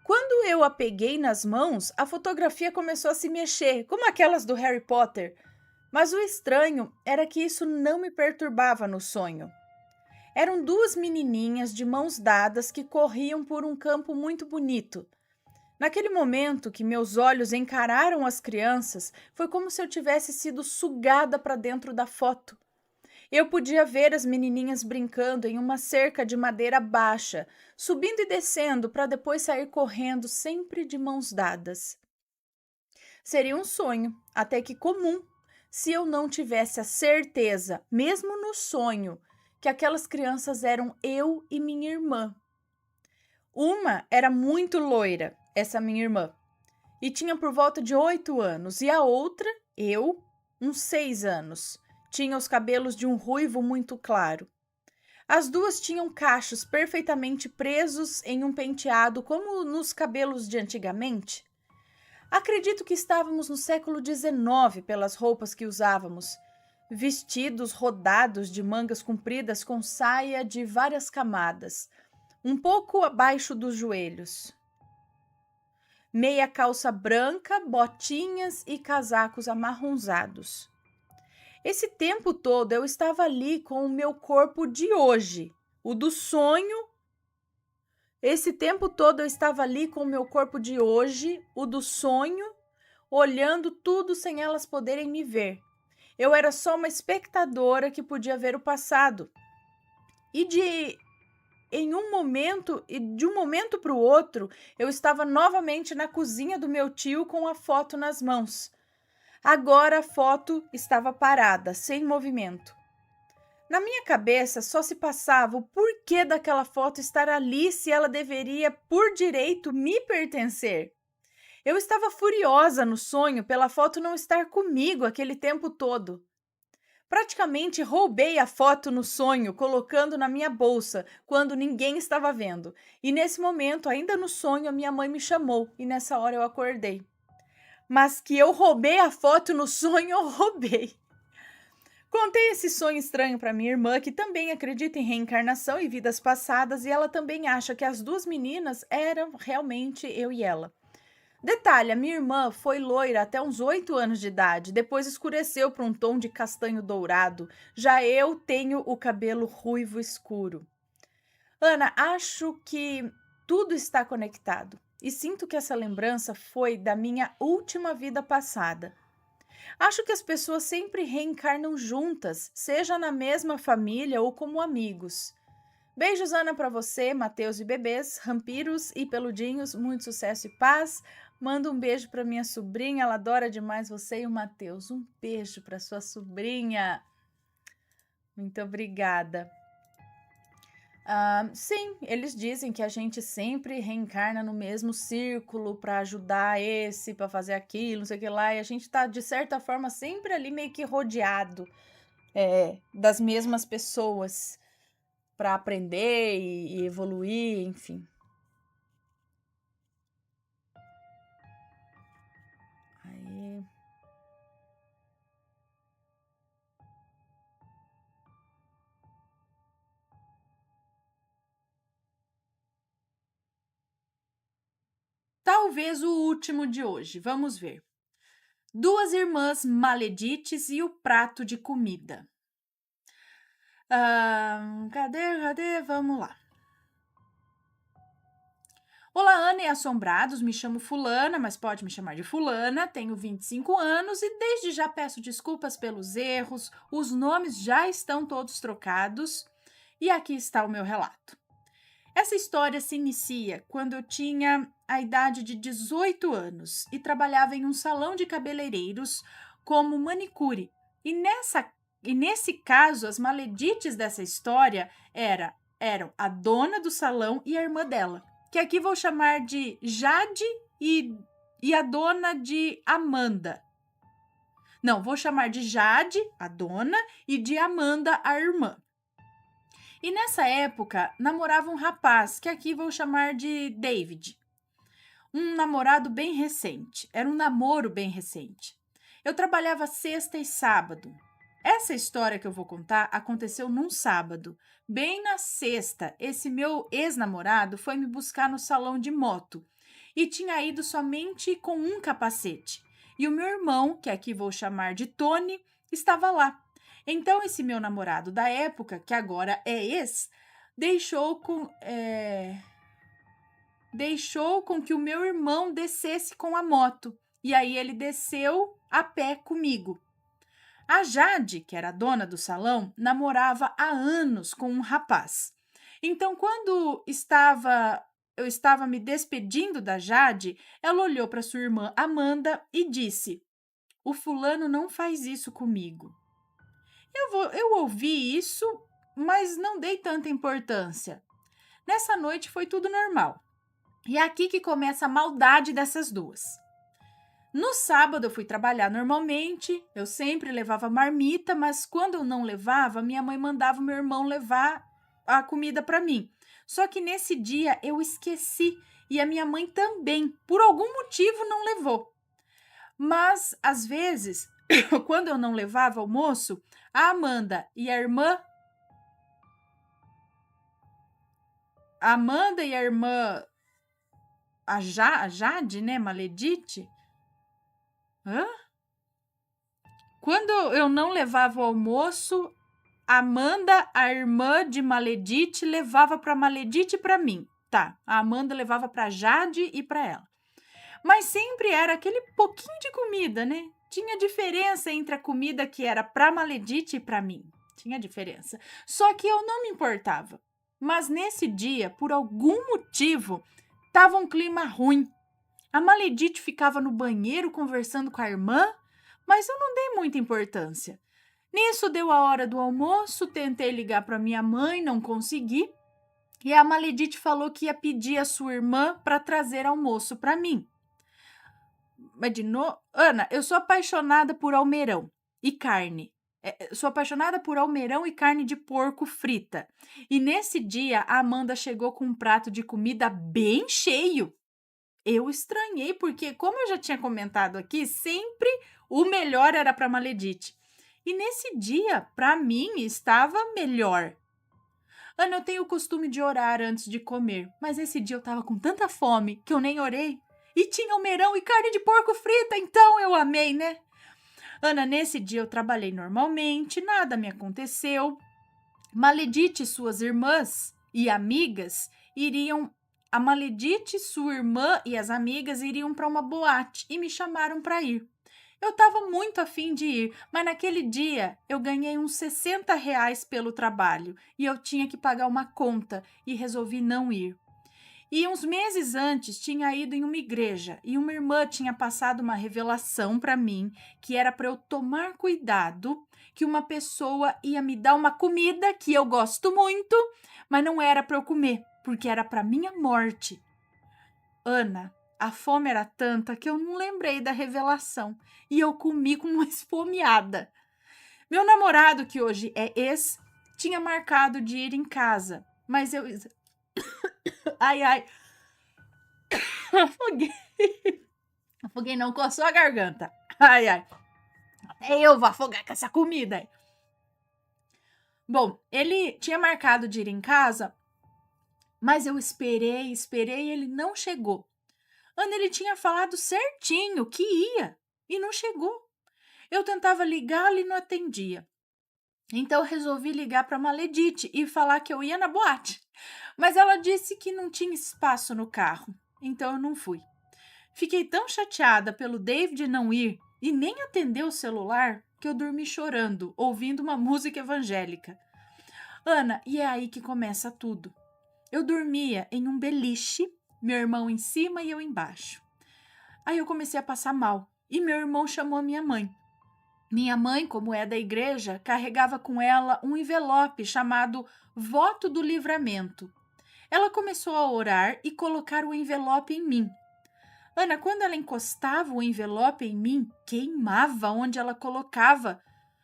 Quando eu a peguei nas mãos, a fotografia começou a se mexer, como aquelas do Harry Potter. Mas o estranho era que isso não me perturbava no sonho. Eram duas menininhas de mãos dadas que corriam por um campo muito bonito. Naquele momento que meus olhos encararam as crianças, foi como se eu tivesse sido sugada para dentro da foto. Eu podia ver as menininhas brincando em uma cerca de madeira baixa, subindo e descendo para depois sair correndo, sempre de mãos dadas. Seria um sonho, até que comum, se eu não tivesse a certeza, mesmo no sonho, que aquelas crianças eram eu e minha irmã. Uma era muito loira, essa minha irmã, e tinha por volta de 8 anos, e a outra, eu, uns 6 anos. Tinha os cabelos de um ruivo muito claro. As duas tinham cachos perfeitamente presos em um penteado, como nos cabelos de antigamente. Acredito que estávamos no século XIX pelas roupas que usávamos. Vestidos rodados de mangas compridas com saia de várias camadas, um pouco abaixo dos joelhos. Meia calça branca, botinhas e casacos amarronzados. Esse tempo todo eu estava ali com o meu corpo de hoje, o do sonho. Esse tempo todo eu estava ali com o meu corpo de hoje, o do sonho, olhando tudo sem elas poderem me ver. Eu era só uma espectadora que podia ver o passado. De um momento para o outro, eu estava novamente na cozinha do meu tio com a foto nas mãos. Agora a foto estava parada, sem movimento. Na minha cabeça só se passava o porquê daquela foto estar ali se ela deveria, por direito, me pertencer. Eu estava furiosa no sonho pela foto não estar comigo aquele tempo todo. Praticamente roubei a foto no sonho, colocando na minha bolsa, quando ninguém estava vendo. E nesse momento, ainda no sonho, a minha mãe me chamou e nessa hora eu acordei. Mas que eu roubei a foto no sonho, eu roubei. Contei esse sonho estranho para minha irmã, que também acredita em reencarnação e vidas passadas, e ela também acha que as duas meninas eram realmente eu e ela. Detalhe, a minha irmã foi loira até uns 8 anos de idade, depois escureceu para um tom de castanho dourado. Já eu tenho o cabelo ruivo escuro. Ana, acho que tudo está conectado e sinto que essa lembrança foi da minha última vida passada. Acho que as pessoas sempre reencarnam juntas, seja na mesma família ou como amigos. Beijos, Ana, para você, Mateus e bebês, rampiros e peludinhos, muito sucesso e paz. Manda um beijo para minha sobrinha, ela adora demais você e o Mateus. Um beijo para sua sobrinha. Muito obrigada. Sim, eles dizem que a gente sempre reencarna no mesmo círculo para ajudar esse, para fazer aquilo, não sei o que lá, e a gente está, de certa forma, sempre ali meio que rodeado das mesmas pessoas para aprender e evoluir, enfim. Aí. Talvez o último de hoje, vamos ver. Duas irmãs maledites e o prato de comida. Cadê? Vamos lá. Olá, Ana e assombrados, me chamo Fulana, mas pode me chamar de Fulana, tenho 25 anos e desde já peço desculpas pelos erros, os nomes já estão todos trocados e aqui está o meu relato. Essa história se inicia quando eu tinha a idade de 18 anos e trabalhava em um salão de cabeleireiros como manicure. E nesse caso, as maledites dessa história eram a dona do salão e a irmã dela, que aqui vou chamar de Jade e a dona de Amanda. Não, vou chamar de Jade, a dona, e de Amanda, a irmã. E nessa época, namorava um rapaz, que aqui vou chamar de David. Um namorado bem recente. Era um namoro bem recente. Eu trabalhava sexta e sábado. Essa história que eu vou contar aconteceu num sábado. Bem na sexta, esse meu ex-namorado foi me buscar no salão de moto e tinha ido somente com um capacete. E o meu irmão, que aqui vou chamar de Tony, estava lá. Então, esse meu namorado da época, que agora é ex, deixou com. deixou com que o meu irmão descesse com a moto. E aí ele desceu a pé comigo. A Jade, que era a dona do salão, namorava há anos com um rapaz. Então, quando eu estava me despedindo da Jade, ela olhou para sua irmã Amanda e disse: "O fulano não faz isso comigo." Eu ouvi isso, mas não dei tanta importância. Nessa noite foi tudo normal. E é aqui que começa a maldade dessas duas. No sábado eu fui trabalhar normalmente, eu sempre levava marmita, mas quando eu não levava, minha mãe mandava o meu irmão levar a comida para mim. Só que nesse dia eu esqueci e a minha mãe também, por algum motivo, não levou. Mas às vezes, quando eu não levava almoço, a Amanda e a irmã a Jade, né, Maledite? Hã? Quando eu não levava o almoço, Amanda, a irmã de Maledite, levava para Maledite e para mim. Tá, a Amanda levava para Jade e para ela. Mas sempre era aquele pouquinho de comida, né? Tinha diferença entre a comida que era para Maledite e para mim. Tinha diferença. Só que eu não me importava. Mas nesse dia, por algum motivo, tava um clima ruim. A Maledite ficava no banheiro conversando com a irmã, mas eu não dei muita importância. Nisso deu a hora do almoço, tentei ligar para minha mãe, não consegui. E a Maledite falou que ia pedir a sua irmã para trazer almoço para mim. Mas de novo, Ana, eu sou apaixonada por almeirão e carne. Sou apaixonada por almeirão e carne de porco frita. E nesse dia, a Amanda chegou com um prato de comida bem cheio. Eu estranhei, porque, como eu já tinha comentado aqui, sempre o melhor era para Maledite. E nesse dia, para mim, estava melhor. Ana, eu tenho o costume de orar antes de comer, mas esse dia eu estava com tanta fome que eu nem orei. E tinha almeirão e carne de porco frita, então eu amei, né? Ana, nesse dia eu trabalhei normalmente, nada me aconteceu. Maledite e suas irmãs e amigas iriam. A Maledite, sua irmã e as amigas iriam para uma boate e me chamaram para ir. Eu estava muito afim de ir, mas naquele dia eu ganhei uns R$ 60 pelo trabalho e eu tinha que pagar uma conta e resolvi não ir. E uns meses antes tinha ido em uma igreja e uma irmã tinha passado uma revelação para mim que era para eu tomar cuidado, que uma pessoa ia me dar uma comida que eu gosto muito, mas não era para eu comer, porque era para minha morte. Ana, a fome era tanta que eu não lembrei da revelação e eu comi com uma esfomeada. Meu namorado, que hoje é ex, tinha marcado de ir em casa, mas eu... Ai, ai. Afoguei. Afoguei não, coçou a garganta. Ai, ai. Até eu vou afogar com essa comida aí. Bom, ele tinha marcado de ir em casa, mas eu esperei e ele não chegou. Ana, ele tinha falado certinho que ia e não chegou. Eu tentava ligá-lo e não atendia. Então eu resolvi ligar para Maledite e falar que eu ia na boate. Mas ela disse que não tinha espaço no carro, então eu não fui. Fiquei tão chateada pelo David não ir e nem atender o celular que eu dormi chorando, ouvindo uma música evangélica. Ana, e é aí que começa tudo. Eu dormia em um beliche, meu irmão em cima e eu embaixo. Aí eu comecei a passar mal e meu irmão chamou a minha mãe. Minha mãe, como é da igreja, carregava com ela um envelope chamado Voto do Livramento. Ela começou a orar e colocar o envelope em mim. Ana, quando ela encostava o envelope em mim, queimava onde ela colocava,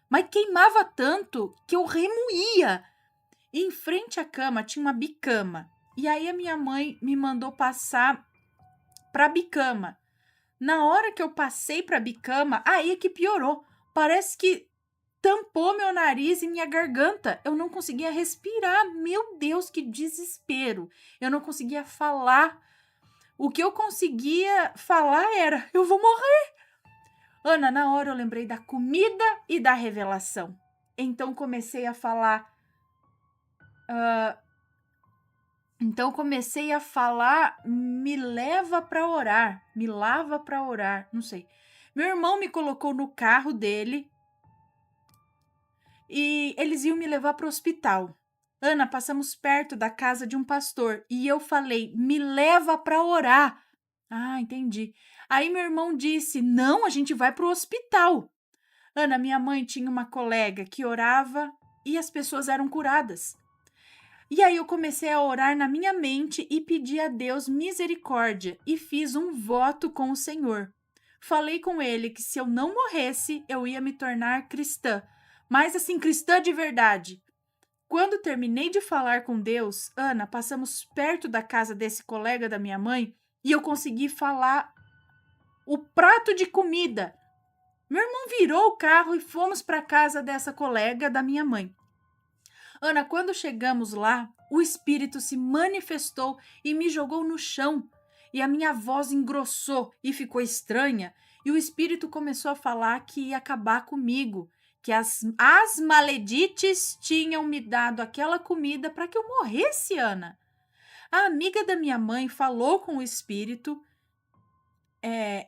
mas queimava tanto que eu remoía. E em frente à cama tinha uma bicama. E aí a minha mãe me mandou passar para a bicama. Na hora que eu passei para a bicama, aí é que piorou. Parece que tampou meu nariz e minha garganta. Eu não conseguia respirar. Meu Deus, que desespero. Eu não conseguia falar. O que eu conseguia falar era: eu vou morrer. Ana, na hora eu lembrei da comida e da revelação. Então comecei a falar: Então comecei a falar, me leva para orar, me lava para orar, não sei. Meu irmão me colocou no carro dele e eles iam me levar para o hospital. Ana, passamos perto da casa de um pastor e eu falei, me leva para orar. Ah, entendi. Aí meu irmão disse, não, a gente vai para o hospital. Ana, minha mãe tinha uma colega que orava e as pessoas eram curadas. E aí eu comecei a orar na minha mente e pedi a Deus misericórdia e fiz um voto com o Senhor. Falei com ele que se eu não morresse, eu ia me tornar cristã, mas assim, cristã de verdade. Quando terminei de falar com Deus, Ana, passamos perto da casa desse colega da minha mãe e eu consegui falar o prato de comida. Meu irmão virou o carro e fomos para a casa dessa colega da minha mãe. Ana, quando chegamos lá, o espírito se manifestou e me jogou no chão. E a minha voz engrossou e ficou estranha. E o espírito começou a falar que ia acabar comigo, que as maledites tinham me dado aquela comida para que eu morresse, Ana. A amiga da minha mãe falou com o espírito.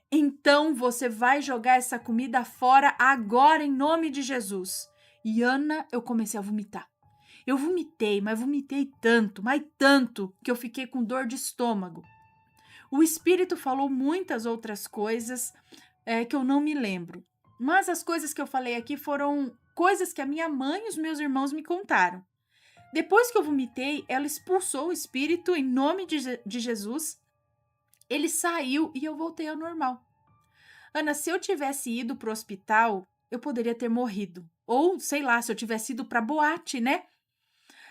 Então você vai jogar essa comida fora agora em nome de Jesus. E Ana, eu comecei a vomitar. Eu vomitei, mas vomitei tanto, mas tanto, que eu fiquei com dor de estômago. O espírito falou muitas outras coisas que eu não me lembro. Mas as coisas que eu falei aqui foram coisas que a minha mãe e os meus irmãos me contaram. Depois que eu vomitei, ela expulsou o espírito em nome de Jesus. Ele saiu e eu voltei ao normal. Ana, se eu tivesse ido para o hospital, eu poderia ter morrido. Ou, sei lá, se eu tivesse ido para boate, né?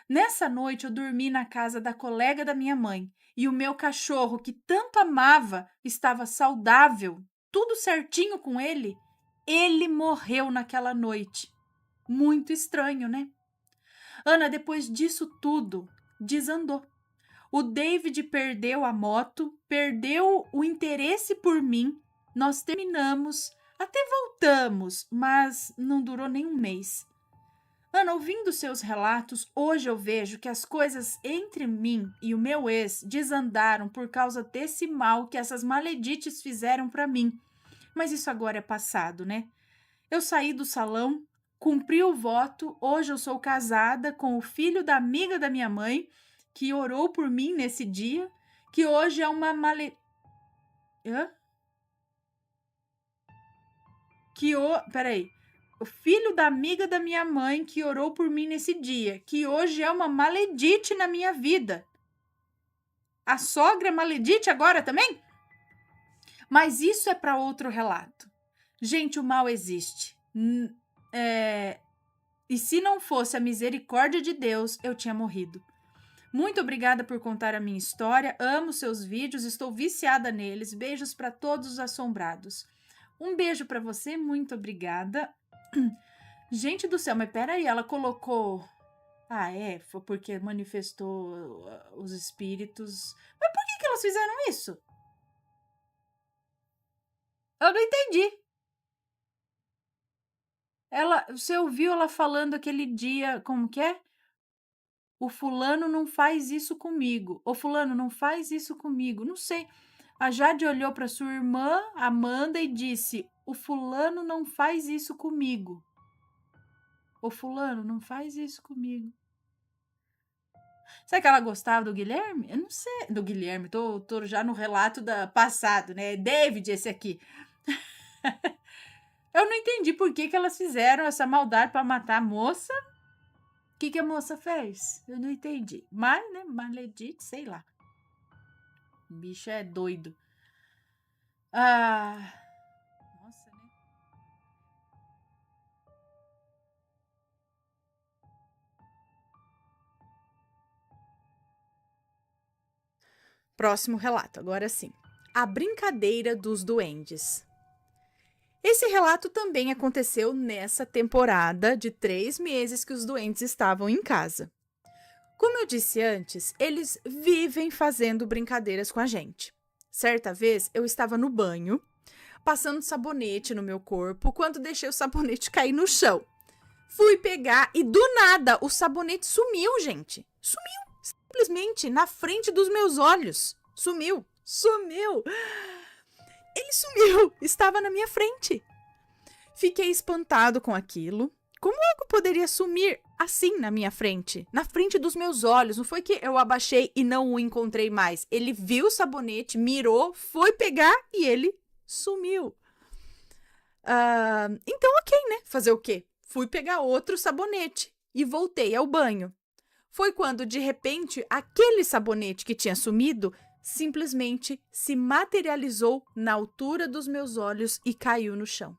Nessa noite eu dormi na casa da colega da minha mãe e o meu cachorro, que tanto amava, estava saudável, tudo certinho com ele. Ele morreu naquela noite. Muito estranho, né? Ana, depois disso tudo, desandou. O David perdeu a moto, perdeu o interesse por mim. Nós terminamos, até voltamos, mas não durou nem um mês. Ana, ouvindo seus relatos, hoje eu vejo que as coisas entre mim e o meu ex desandaram por causa desse mal que essas maledites fizeram para mim. Mas isso agora é passado, né? Eu saí do salão, cumpri o voto, hoje eu sou casada com o filho da amiga da minha mãe, que orou por mim nesse dia, que hoje é uma Peraí. O filho da amiga da minha mãe que orou por mim nesse dia, que hoje é uma maledite na minha vida. A sogra é maledite agora também? Mas isso é para outro relato. Gente, o mal existe. E se não fosse a misericórdia de Deus, eu tinha morrido. Muito obrigada por contar a minha história. Amo seus vídeos, estou viciada neles. Beijos para todos os assombrados. Um beijo para você, muito obrigada. Gente do céu, mas peraí, ela colocou... foi porque manifestou os espíritos. Mas por que elas fizeram isso? Eu não entendi. Você ouviu ela falando aquele dia, como que é? O fulano não faz isso comigo. O fulano não faz isso comigo. Não sei. A Jade olhou para sua irmã, Amanda, e disse, o fulano não faz isso comigo. O fulano não faz isso comigo. Será que ela gostava do Guilherme? Eu não sei. Do Guilherme, tô já no relato passado, né? David, esse aqui. Eu não entendi por que elas fizeram essa maldade para matar a moça. O que a moça fez? Eu não entendi. Mas, né? Maledito, sei lá. O bicho é doido. Nossa, né? Próximo relato, agora sim. A brincadeira dos duendes. Esse relato também aconteceu nessa temporada de 3 meses que os duendes estavam em casa. Como eu disse antes, eles vivem fazendo brincadeiras com a gente. Certa vez, eu estava no banho, passando sabonete no meu corpo, quando deixei o sabonete cair no chão. Fui pegar e, do nada, o sabonete sumiu, gente. Sumiu. simplesmente na frente dos meus olhos. Sumiu. Sumiu. Ele sumiu. Estava na minha frente. Fiquei espantado com aquilo. Como algo poderia sumir assim na minha frente? Na frente dos meus olhos. Não foi que eu abaixei e não o encontrei mais. Ele viu o sabonete, mirou, foi pegar e ele sumiu. Então, ok, né? Fazer o quê? Fui pegar outro sabonete e voltei ao banho. Foi quando, de repente, aquele sabonete que tinha sumido simplesmente se materializou na altura dos meus olhos e caiu no chão.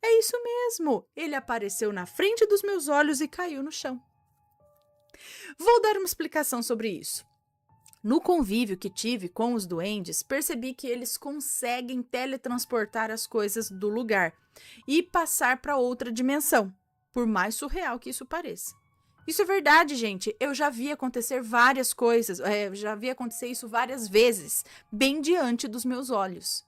É isso mesmo, ele apareceu na frente dos meus olhos e caiu no chão. Vou dar uma explicação sobre isso. No convívio que tive com os duendes, percebi que eles conseguem teletransportar as coisas do lugar e passar para outra dimensão, por mais surreal que isso pareça. Isso é verdade, gente. Eu já vi acontecer várias coisas, já vi acontecer isso várias vezes, bem diante dos meus olhos.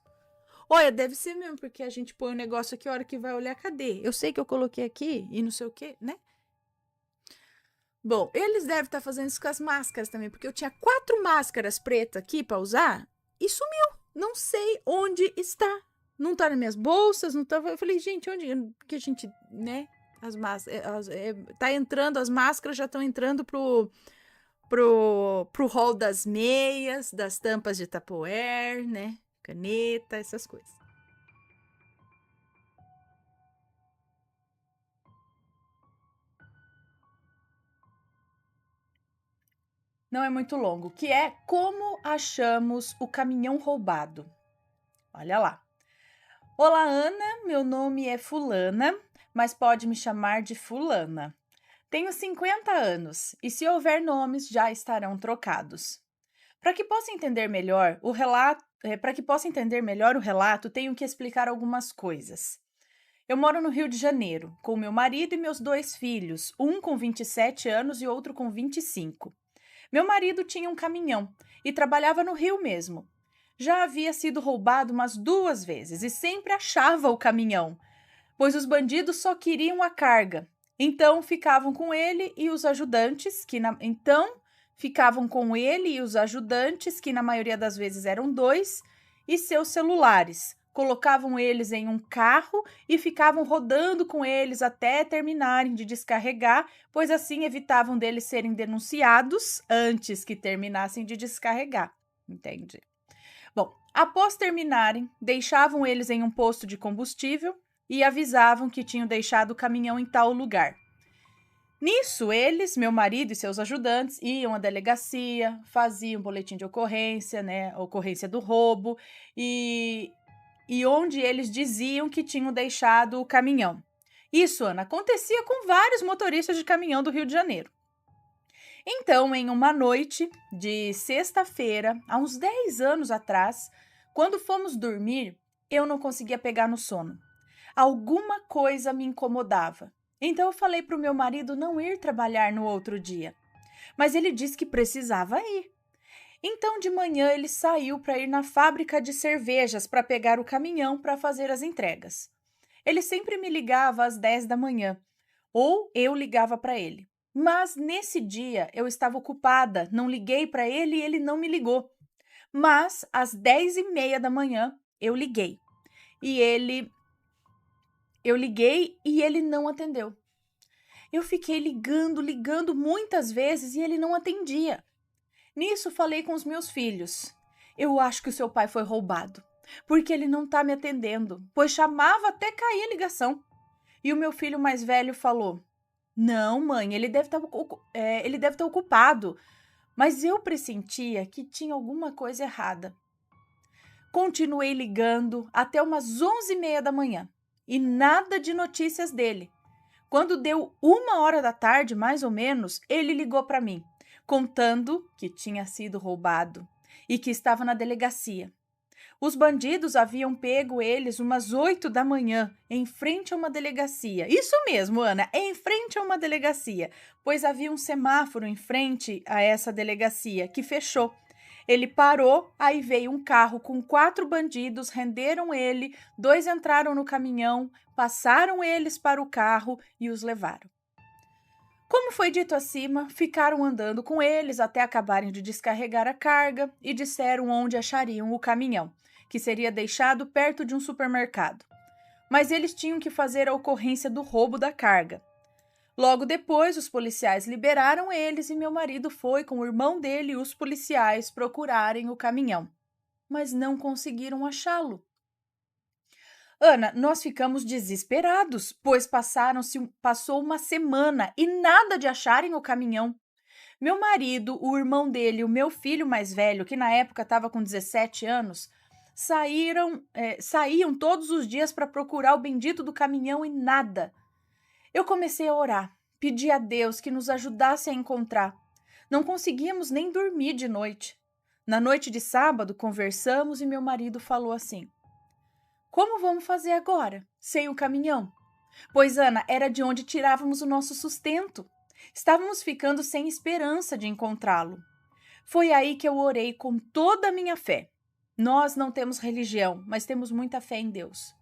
Olha, deve ser mesmo, porque a gente põe um negócio aqui, a hora que vai olhar, cadê? Eu sei que eu coloquei aqui e não sei o quê, né? Bom, eles devem estar fazendo isso com as máscaras também, porque eu tinha 4 máscaras pretas aqui para usar e sumiu. Não sei onde está. Não tá nas minhas bolsas, não tá. Eu falei, gente, onde que a gente, né? As máscaras. Tá entrando, as máscaras já estão entrando pro hall das meias, das tampas de Tupperware, né? Caneta, essas coisas. Não é muito longo, que é como achamos o caminhão roubado. Olha lá. Olá, Ana, meu nome é Fulana, mas pode me chamar de Fulana. Tenho 50 anos e se houver nomes já estarão trocados. Para que possa entender melhor o relato, tenho que explicar algumas coisas. Eu moro no Rio de Janeiro, com meu marido e meus 2 filhos, um com 27 anos e outro com 25. Meu marido tinha um caminhão e trabalhava no Rio mesmo. Já havia sido roubado umas 2 vezes e sempre achava o caminhão, pois os bandidos só queriam a carga. Então ficavam com ele e os ajudantes, que na maioria das vezes eram 2, e seus celulares. Colocavam eles em um carro e ficavam rodando com eles até terminarem de descarregar, pois assim evitavam deles serem denunciados antes que terminassem de descarregar. Entende? Bom, após terminarem, deixavam eles em um posto de combustível e avisavam que tinham deixado o caminhão em tal lugar. Nisso, eles, meu marido e seus ajudantes, iam à delegacia, faziam boletim de ocorrência, né, ocorrência do roubo, e onde eles diziam que tinham deixado o caminhão. Isso, Ana, acontecia com vários motoristas de caminhão do Rio de Janeiro. Então, em uma noite de sexta-feira, há uns 10 anos atrás, quando fomos dormir, eu não conseguia pegar no sono. Alguma coisa me incomodava. Então eu falei para o meu marido não ir trabalhar no outro dia. Mas ele disse que precisava ir. Então de manhã ele saiu para ir na fábrica de cervejas para pegar o caminhão para fazer as entregas. Ele sempre me ligava às 10 da manhã, ou eu ligava para ele. Mas nesse dia eu estava ocupada, não liguei para ele e ele não me ligou. Mas às 10h30 da manhã eu liguei. Eu liguei e ele não atendeu. Eu fiquei ligando muitas vezes e ele não atendia. Nisso falei com os meus filhos. Eu acho que o seu pai foi roubado, porque ele não está me atendendo, pois chamava até cair a ligação. E o meu filho mais velho falou, não, mãe, ele deve estar ocupado, mas eu pressentia que tinha alguma coisa errada. Continuei ligando até umas 11h30 da manhã e nada de notícias dele. Quando deu 1h da tarde, mais ou menos, ele ligou para mim, contando que tinha sido roubado e que estava na delegacia. Os bandidos haviam pego eles umas 8 da manhã, em frente a uma delegacia. Isso mesmo, Ana, em frente a uma delegacia, pois havia um semáforo em frente a essa delegacia que fechou. Ele parou, aí veio um carro com 4 bandidos, renderam ele, 2 entraram no caminhão, passaram eles para o carro e os levaram. Como foi dito acima, ficaram andando com eles até acabarem de descarregar a carga e disseram onde achariam o caminhão, que seria deixado perto de um supermercado. Mas eles tinham que fazer a ocorrência do roubo da carga. Logo depois, os policiais liberaram eles e meu marido foi com o irmão dele e os policiais procurarem o caminhão, mas não conseguiram achá-lo. Ana, nós ficamos desesperados, pois passou uma semana e nada de acharem o caminhão. Meu marido, o irmão dele e o meu filho mais velho, que na época estava com 17 anos, saíam todos os dias para procurar o bendito do caminhão e nada. Eu comecei a orar, pedi a Deus que nos ajudasse a encontrar. Não conseguíamos nem dormir de noite. Na noite de sábado, conversamos e meu marido falou assim: como vamos fazer agora, sem o caminhão? Pois, Ana, era de onde tirávamos o nosso sustento. Estávamos ficando sem esperança de encontrá-lo. Foi aí que eu orei com toda a minha fé. Nós não temos religião, mas temos muita fé em Deus.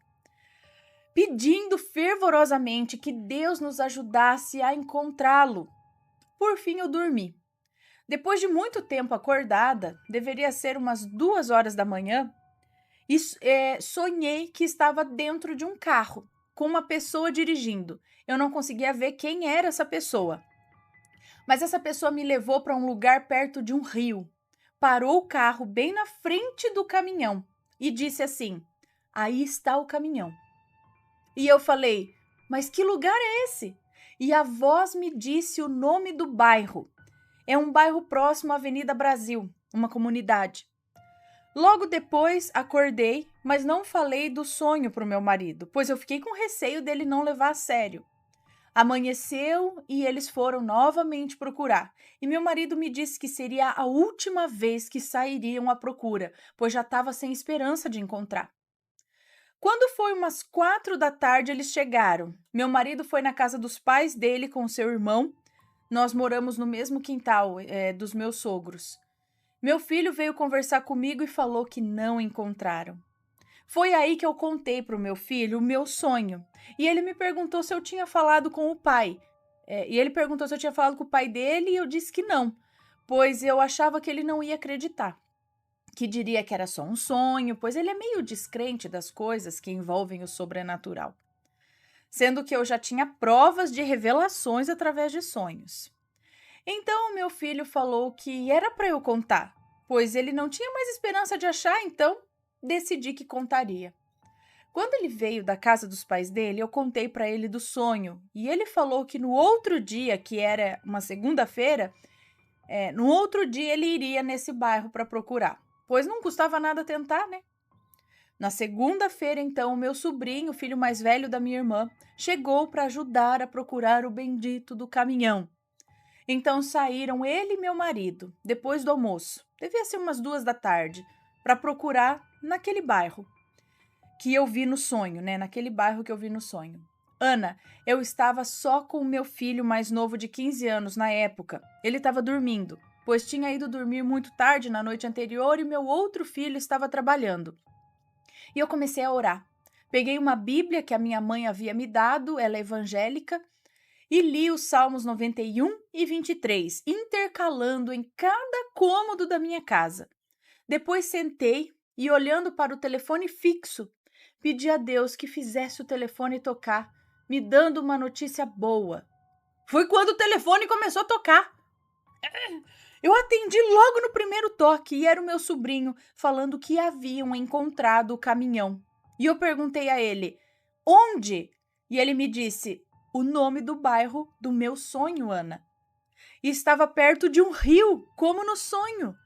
Pedindo fervorosamente que Deus nos ajudasse a encontrá-lo. Por fim, eu dormi. Depois de muito tempo acordada, deveria ser umas 2 horas da manhã, sonhei que estava dentro de um carro, com uma pessoa dirigindo. Eu não conseguia ver quem era essa pessoa. Mas essa pessoa me levou para um lugar perto de um rio. Parou o carro bem na frente do caminhão e disse assim: aí está o caminhão. E eu falei: mas que lugar é esse? E a voz me disse o nome do bairro. É um bairro próximo à Avenida Brasil, uma comunidade. Logo depois, acordei, mas não falei do sonho para o meu marido, pois eu fiquei com receio dele não levar a sério. Amanheceu e eles foram novamente procurar. E meu marido me disse que seria a última vez que sairiam à procura, pois já estava sem esperança de encontrar. Quando foi umas 4 da tarde, eles chegaram. Meu marido foi na casa dos pais dele com seu irmão. Nós moramos no mesmo quintal dos meus sogros. Meu filho veio conversar comigo e falou que não encontraram. Foi aí que eu contei para o meu filho o meu sonho. E ele me perguntou se eu tinha falado com o pai. E ele perguntou se eu tinha falado com o pai dele e eu disse que não, pois eu achava que ele não ia acreditar. Que diria que era só um sonho, pois ele é meio descrente das coisas que envolvem o sobrenatural. Sendo que eu já tinha provas de revelações através de sonhos. Então, meu filho falou que era para eu contar, pois ele não tinha mais esperança de achar, então decidi que contaria. Quando ele veio da casa dos pais dele, eu contei para ele do sonho, e ele falou que no outro dia, que era uma segunda-feira, no outro dia ele iria nesse bairro para procurar, pois não custava nada tentar, né? Na segunda-feira, então, o meu sobrinho, filho mais velho da minha irmã, chegou para ajudar a procurar o bendito do caminhão. Então saíram ele e meu marido, depois do almoço, devia ser umas 2 da tarde, para procurar naquele bairro que eu vi no sonho, né? Naquele bairro que eu vi no sonho. Ana, eu estava só com o meu filho mais novo de 15 anos na época. Ele estava dormindo, pois tinha ido dormir muito tarde na noite anterior e meu outro filho estava trabalhando. E eu comecei a orar. Peguei uma Bíblia que a minha mãe havia me dado, ela é evangélica, e li os Salmos 91 e 23, intercalando em cada cômodo da minha casa. Depois sentei e, olhando para o telefone fixo, pedi a Deus que fizesse o telefone tocar, me dando uma notícia boa. Foi quando o telefone começou a tocar. Eu atendi logo no primeiro toque e era o meu sobrinho falando que haviam encontrado o caminhão. E eu perguntei a ele: onde? E ele me disse: o nome do bairro do meu sonho, Ana. E estava perto de um rio, como no sonho.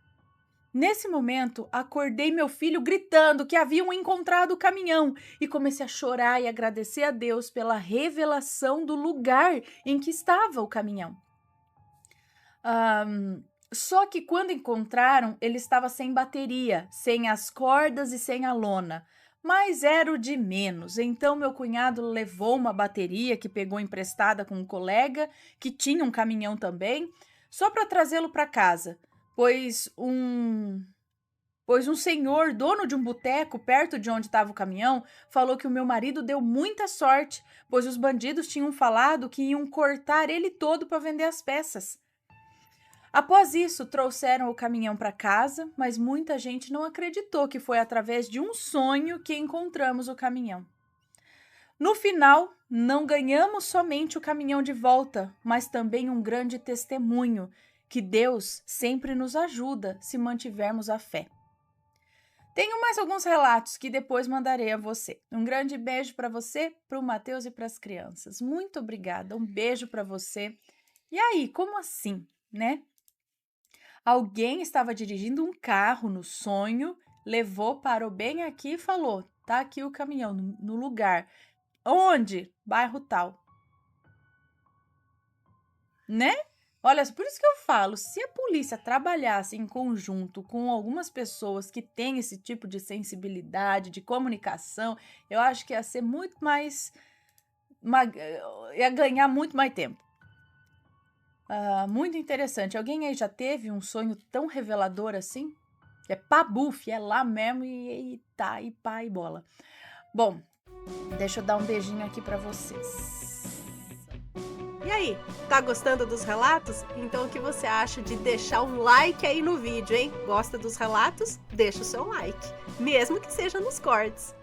Nesse momento, acordei meu filho gritando que haviam encontrado o caminhão e comecei a chorar e agradecer a Deus pela revelação do lugar em que estava o caminhão. Só que quando encontraram, ele estava sem bateria, sem as cordas e sem a lona. Mas era o de menos. Então, meu cunhado levou uma bateria que pegou emprestada com um colega, que tinha um caminhão também, só para trazê-lo para casa, pois pois um senhor, dono de um boteco perto de onde estava o caminhão, falou que o meu marido deu muita sorte, pois os bandidos tinham falado que iam cortar ele todo para vender as peças. Após isso, trouxeram o caminhão para casa, mas muita gente não acreditou que foi através de um sonho que encontramos o caminhão. No final, não ganhamos somente o caminhão de volta, mas também um grande testemunho que Deus sempre nos ajuda se mantivermos a fé. Tenho mais alguns relatos que depois mandarei a você. Um grande beijo para você, para o Mateus e para as crianças. Muito obrigada, um beijo para você. E aí, como assim, né? Alguém estava dirigindo um carro no sonho, levou, parou bem aqui e falou: tá aqui o caminhão, no lugar. Onde? Bairro tal. Né? Olha, por isso que eu falo, se a polícia trabalhasse em conjunto com algumas pessoas que têm esse tipo de sensibilidade, de comunicação, eu acho que ia ser muito mais. Ia ganhar muito mais tempo. Muito interessante. Alguém aí já teve um sonho tão revelador assim? É pabuf, é lá mesmo e tá, e pá, e bola. Bom, deixa eu dar um beijinho aqui pra vocês. E aí, tá gostando dos relatos? Então o que você acha de deixar um like aí no vídeo, hein? Gosta dos relatos? Deixa o seu like, mesmo que seja nos cortes.